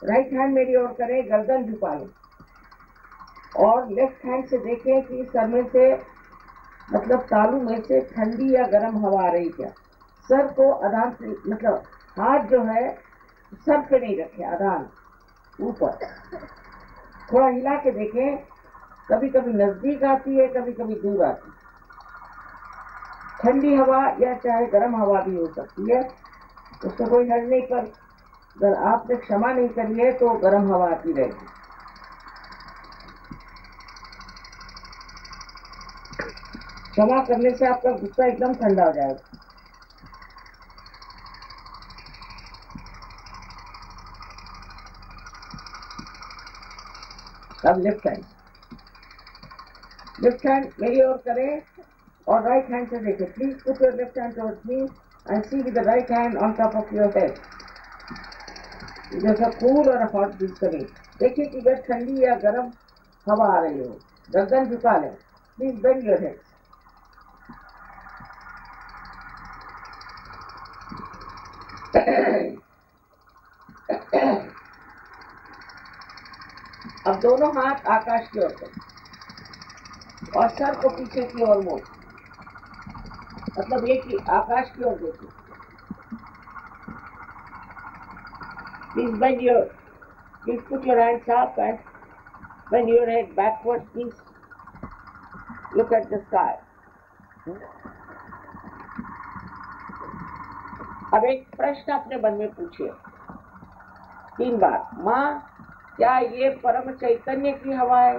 Right hand मेरी ओर करें, गर्दन झुका लें और लेफ्ट हैंड से देखें कि सर में से मतलब तालू में से ठंडी या गर्म हवा आ रही क्या। सर को आधान से मतलब हाथ जो है सर पे नहीं रखे, आधान ऊपर थोड़ा हिला के देखें, कभी कभी नजदीक आती है, कभी कभी दूर आती है। ठंडी हवा या चाहे गर्म हवा भी हो सकती है, उससे कोई हर्ज नहीं, पर अगर आपने क्षमा नहीं करी है तो गर्म हवा आती रहेगी। क्षमा करने से आपका गुस्सा एकदम ठंडा हो जाएगा। अब लेफ्ट हैंड मेरी ओर करें और राइट हैंड से देखें। Please put your left hand towards me and see with the right hand on top of your head. जैसा कूल और हॉट ब्रीज करें, देखिए कि अगर ठंडी या गर्म हवा आ रही हो, गर्दन झुका लें। Please bend your head. अब दोनों हाथ आकाश की ओर करें और सर को पीछे की ओर मोड़, मतलब ये कि आकाश की ओर देखिए। Please bend your, please put your hands up and bend your head backward. Please look at the sky. अब एक प्रश्न अपने मन में पूछिए 3 बार। माँ, क्या ये परम चैतन्य की हवा है?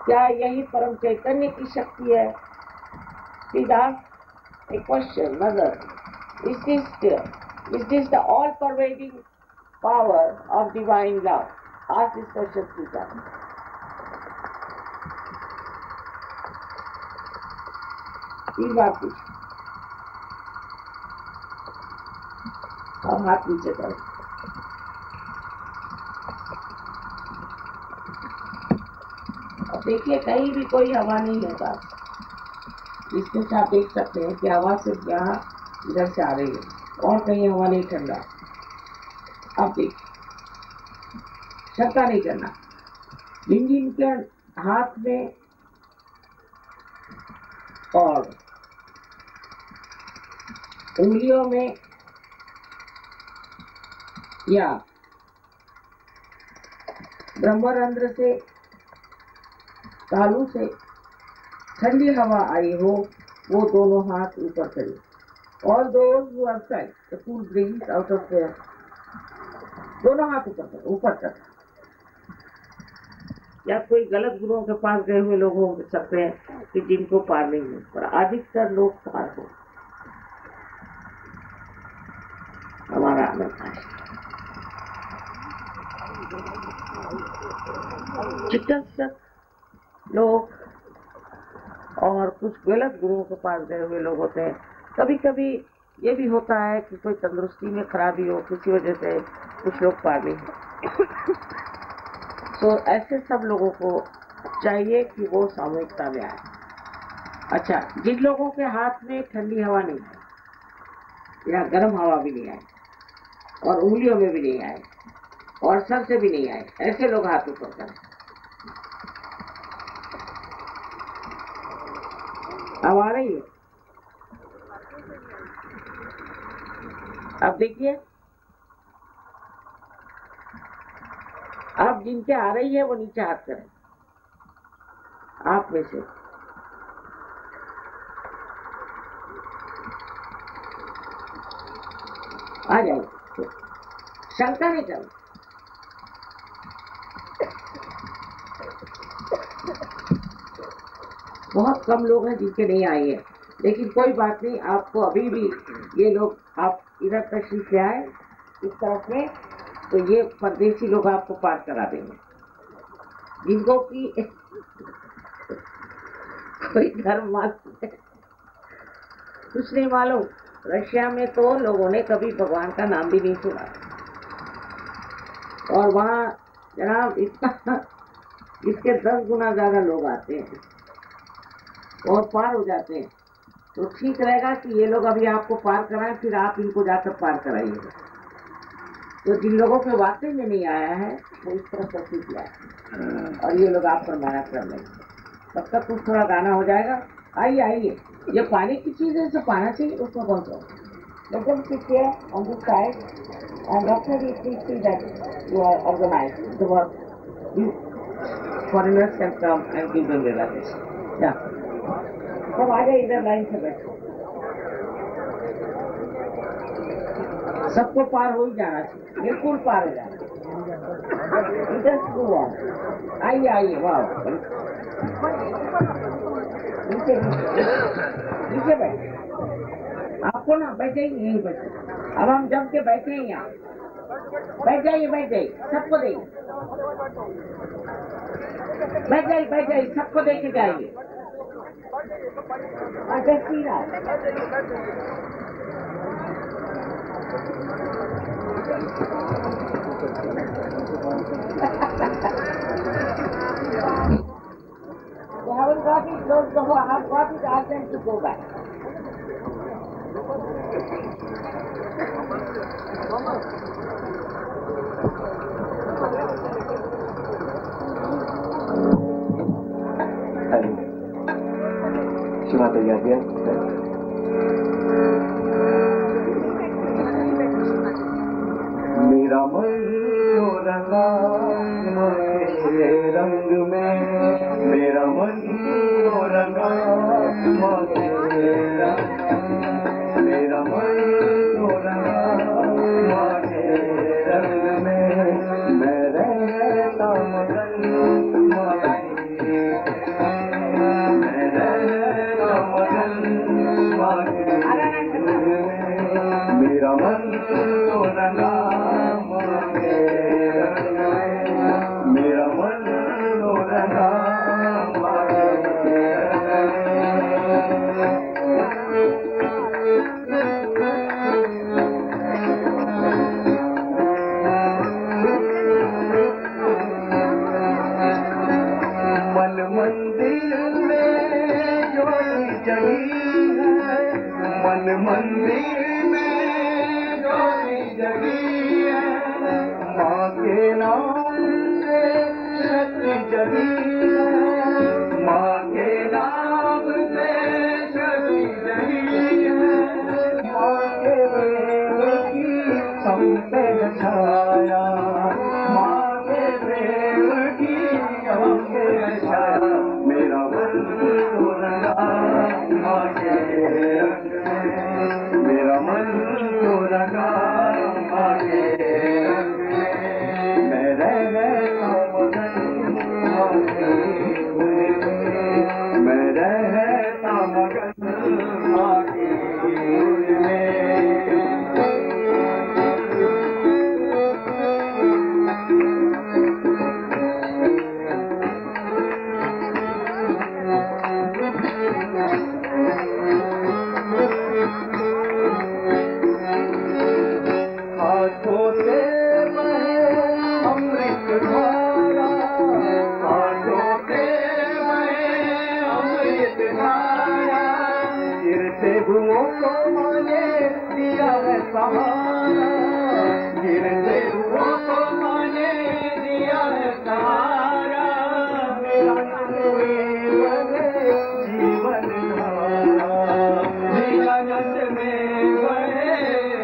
क्या यही परम चैतन्य की शक्ति है? Please ask a question, Mother. Is this the all-pervading power of divine love? Ask this question, please. 3 बार पूछिए। अब हाथ नीचे करें। अब देखिए कहीं भी कोई हवा नहीं है पास। इसमें से आप देख सकते हैं कि हवा सिर्फ यहाँ इधर से आ रही है और कहीं हवा नहीं ठंडा। अब देखिए, शंका नहीं करना। जिनके हाथ में और उंगलियों में या ब्रह्मरंध्र से, तालू से ठंडी हवा आई हो, वो दोनों हाथ ऊपर करें। और those who have felt the cool breeze out of their, दोनों हाथ ऊपर करें, ऊपर तक। या कोई गलत गुरुओं के पास गए हुए लोग हो सकते हैं कि जिनको पार नहीं है, पर अधिकतर लोग पार हो। हमारा आनंद चिकित्सक लोग और कुछ गलत गुरुओं के पास गए हुए लोग होते हैं। कभी कभी ये भी होता है कि कोई तंदुरुस्ती में खराबी हो, किसी वजह से कुछ लोग पार नहीं हो। तो ऐसे सब लोगों को चाहिए कि वो सामूहिकता में आए। अच्छा, जिन लोगों के हाथ में ठंडी हवा नहीं है या गर्म हवा भी नहीं आई और उंगलियों में भी नहीं आए और सर से भी नहीं आए, ऐसे लोग हाथ ऊपर करें। अब आ रही है। अब देखिए, अब जिनके आ रही है वो नीचे हाथ करें। आप में से आ जाए, शंका नहीं करें। बहुत कम लोग हैं जिनके नहीं आई है, लेकिन कोई बात नहीं। आपको अभी भी ये लोग, आप इधर तशरीफ ले आए इस तरफ में, तो ये परदेसी लोग आपको पार करा देंगे। जिनको कि कोई धर्म मालूम है, कुछ नहीं मालूम। रशिया में तो लोगों ने कभी भगवान का नाम भी नहीं सुना, और वहाँ जनाब इतना इसके 10 गुना ज्यादा लोग आते हैं और पार हो जाते हैं। तो ठीक रहेगा कि ये लोग अभी आपको पार कराएं, फिर आप इनको जाकर पार कराइएगा। तो जिन लोगों के वाकई में नहीं आया है वो इस तरह कोशिश किया है और ये लोग आप पर माया कर लेंगे। तब तक कुछ थोड़ा गाना हो जाएगा। आइए आइए, ये पानी की चीज है, जो पाना चाहिए उसमें कौन सा। Let them sit here on this side and after we see that you are organized, the work, you foreigners can come and give them relaxation. Yeah. सब आ जाए, इधर लाइन से बैठो। सबको पार हो ही जाना चाहिए, बिल्कुल पार हो जाना। इधर शुरू हुआ, आइए आइए, वाह। नीचे नीचे बैठे, आपको ना बैठ जाइए, यहीं बैठे। अब हम जम के बैठे हैं यहाँ, बैठ जाइए, सबको देंगे। बैठ जाइए, सबको दे के जाइए। अच्छा सीधा Don't know what is asked them to go back. Cuma terjadi मेरा मन हो रंगा माके रंग में मेरा मन हो रंगा माके रंग मेरा मन हो रंगा माके रंग में मैं रहता मगन माके मैं रहता मगन माके मेरा मन हो रंगा मेरा मन हो रहा मन मंदिर में ज्योति जगी है मन मंदिर में ज्योति जगी है माँ के नाम से शक्ति जगी है माँ के नाम से शक्ति जगी है माँ के प्रेम की हम पे छाया माँ के प्रेम की हम पे छाया मेरा मन हो रहा माँ के रंग में मेरा मन हो रहा माँ के रंग में मैं रहता मगन माँ के फूल में मैं रहता मगन माँ के फूल में हाथों से बहे अमृत धारा हाथों से बहे अमृत धारा गिरते हुओं को माने दिया है सहारा गिरते हुओं को माने दिया है सहारा मेरा जीवन धारा मेरा नस में बहे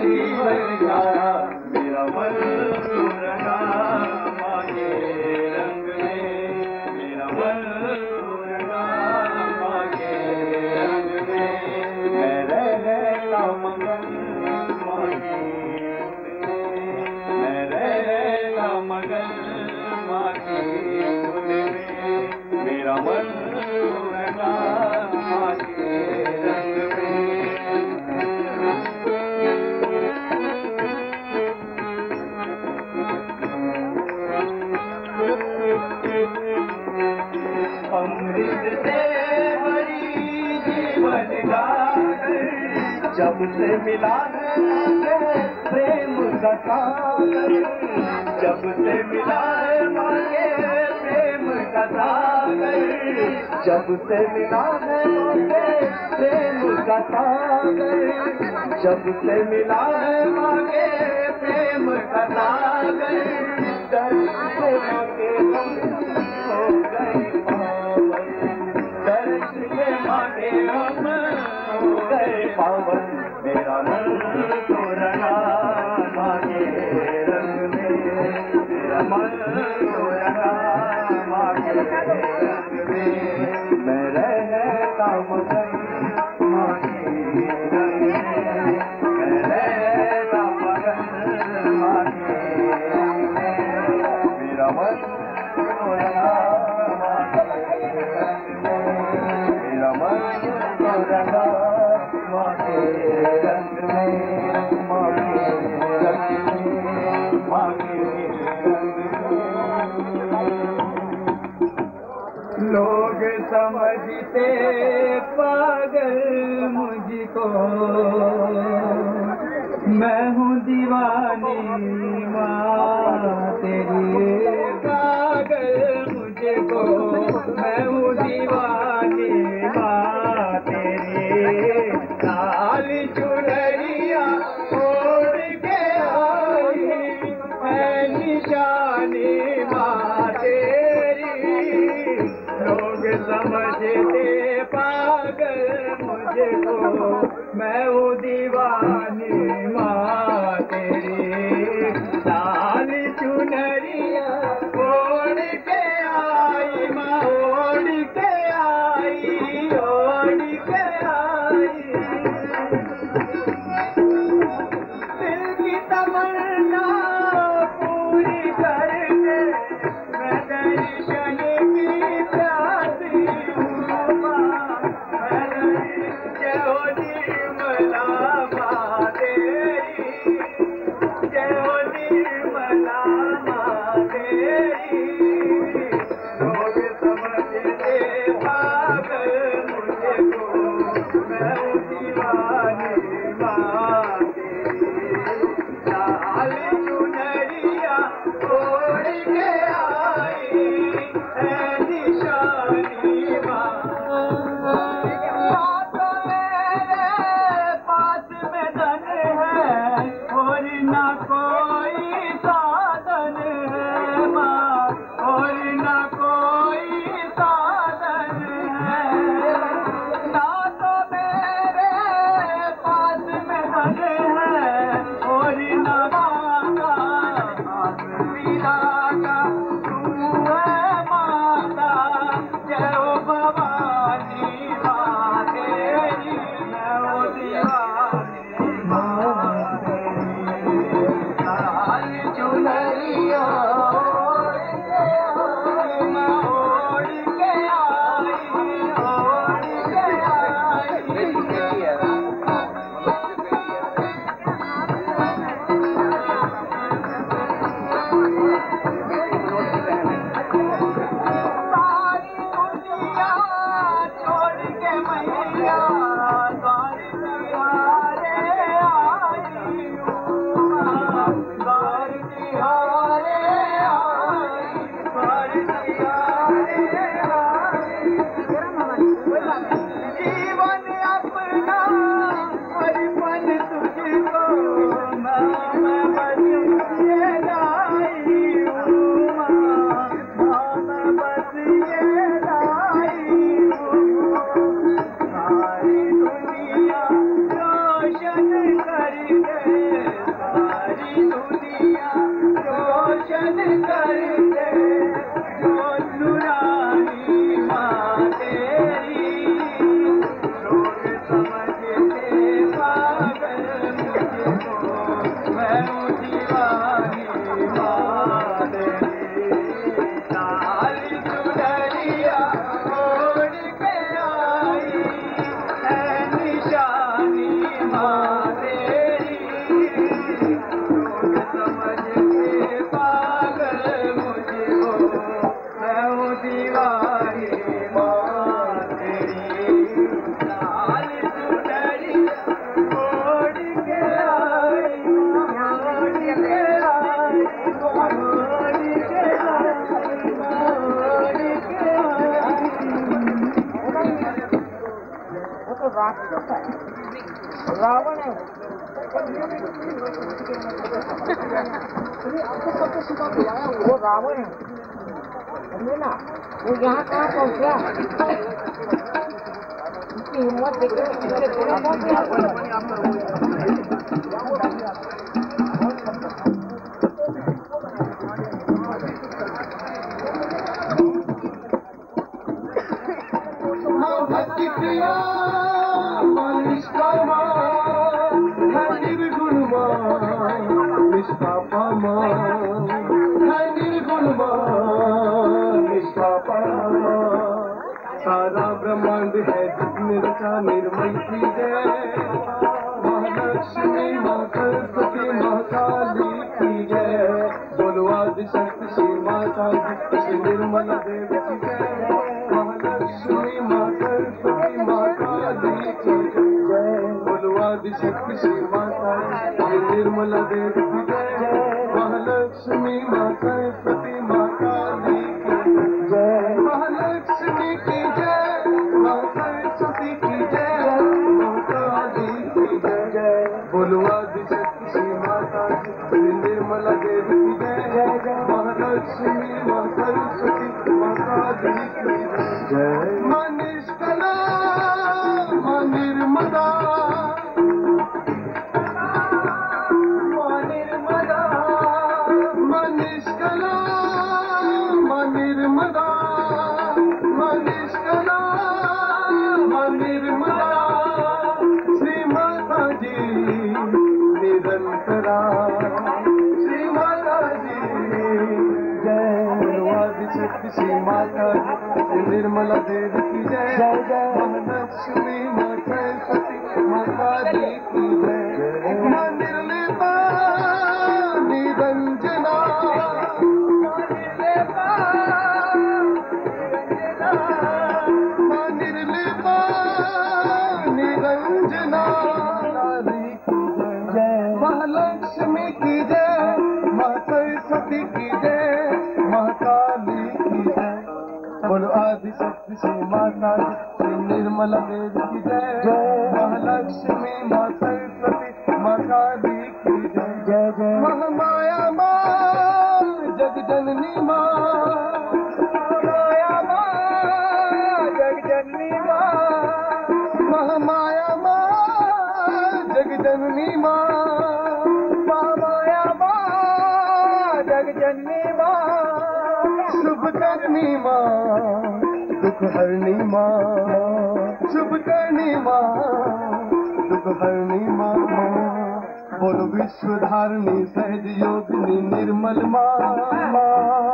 जीवन धारा मेरा मन हो रहा माँ के रंग में मेरा मन हो रहा माँ के रंग में मैं रहता मगन माँ के फूल में मैं रहता मगन माँ के फूल में मेरा मन हो रहा माँ के रंग में अमृत से भरी जीवन गागर जब से मिला है प्रेम का सागर जब से मिला है मांगे प्रेम का सागर जब से मिला है मांगे प्रेम का सागर जब से मिला है मांगे प्रेम का सागर दर्द से मांगे हो गए दर्द के मांगे हम हो गए पावन मेरा मन तो रहा मांगे रंग में मेरा मन तो रहा मांगे रंग में मैं रहता मगन मांगे रंग में मैं रहता मगन मांगे रंग में मेरा मन तो रहा मेरा मन तो रहा माँ के रंग में माँ के रंग में माँ के रंग में लोग समझते पागल मुझको मैं हूँ दीवानी माँ तेरी पागल मुझको मैं हूँ दीवानी समझते पागल मुझको, मैं हूँ दीवानी माँ तेरी। लाल चुनरिया ओढ़ के आई माँ, ओढ़ के आई, ओढ़ के आई। दिल की तमन्ना पूरी कर दे, मैं दर्शन की प्यासी हूँ माँ। जय हो निर्मला माँ तेरी, जय हो निर्मला माँ तेरी। लोग समझते पागल मुझको, मैं हूँ दीवानी माँ तेरी। लाल चुनरिया ओढ़ के आई है निशानी माँ। तो मेरे पास में धन है और ना कोई साधन है माँ, और ना कोई साधन है। ना तो मेरे पास में धन है और ना माता, पिता का तू है माता। जय हो भवानी माँ तेरी, मैं हूँ दीवानी माँ तेरी। लाल चुनरिया ओढ़ के आई माँ, ओढ़ के आई, ओढ़ के आई। सारी दुनिया छोड़ के मैया द्वार तिहारे आई हूँ माँ, द्वार तिहारे आई, द्वार तिहारे आई। जीवन अपना अर्पण तुझको, मैं बस ये लाई हूँ माँ, मैं बस ये लाई हूँ। सारी दुनिया रोशन कर दे, सारी दुनिया रोशन कर दे, जो नूरानी माँ तेरी। लोग समझते पागल मुझको, मैं हूँ दीवानी माँ तेरी। लाल चुनरिया ओढ़ के आई है निशानी माँ तेरी। लोग समझते पागल मुझको, मैं हूँ दीवानी माँ तेरी। लाल चुनरिया ओढ़ के आई, ओढ़ के आई, ओढ़ के आई, ओढ़ के आई। वो तो राक्षस है, रावण है। वो रावण है, समझे ना। वो यहाँ कहाँ पहुँच गया, उसकी हिम्मत देखो, इससे थोड़ा पहुँच गया। भक्ति प्रिया निष्कामा है निर्गुण निष्पापा है निर्गुण निष्पापा। सारा ब्रह्मांड है जिसमें रचा निर्मल की जय। महालक्ष्मी माँ सरस्वती माँ काली की जय। बोलो आदि शक्ति श्री माता जी श्री निर्मला देवी की जय। महालक्ष्मी माँ सरस्वती माँ काली की जय। बोलो आदि शक्ति श्री माता जी श्री निर्मला देवी की जय। महालक्ष्मी माँ सरस्वती माँ काली की जय। महालक्ष्मी की जय, माँ सरस्वती की जय, माँ काली की जय। बोलो आदि शक्ति श्री माता जी श्री निर्मला देवी की जय। महालक्ष्मी माँ सरस्वती माँ काली की जय। माता श्री निर्मला देवी की जय जय जय महालक्ष्मी माँ सरस्वती माँ काली की जय माँ निर्लिपा निरंजना माँ निर्लिपा निरंजना महालक्ष्मी की जय माँ सरस्वती की जय महाकाली की जय बोलो आदि शक्ति श्री माता श्री निर्मला देवी की जय महालक्ष्मी माँ सरस्वती माँ काली की जय जय जय महामाया माँ जगजननी माँ महामाया माँ जगजननी माँ महामाया माँ जगजननी माँ जगजननी माँ शुभ करनी माँ दुख हरनी माँ शुभ करनी माँ दुख हरनी माँ बोलो विश्वधारिणी सहज योगिनी निर्मल माँ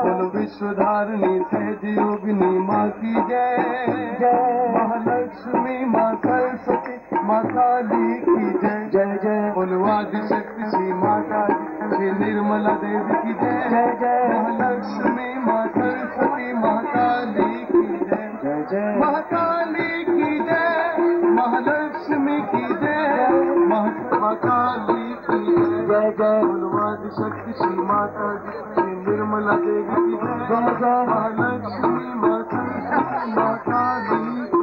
बोलो विश्वधारिणी सहज योगिनी माँ की जय जय महालक्ष्मी माँ सरस्वती माँ काली की जय जय जय बोलो आदि शक्ति श्री माता श्री निर्मला देवी की जय जय जय महालक्ष्मी माँ सरस्वती माँ काली की जय जय जय महाकाली की जय महालक्ष्मी की जय महाकाली की जय जय बोलो आदि शक्ति श्री माता श्री निर्मला देवी की जय जय जय महालक्ष्मी माँ सरस्वती माँ काली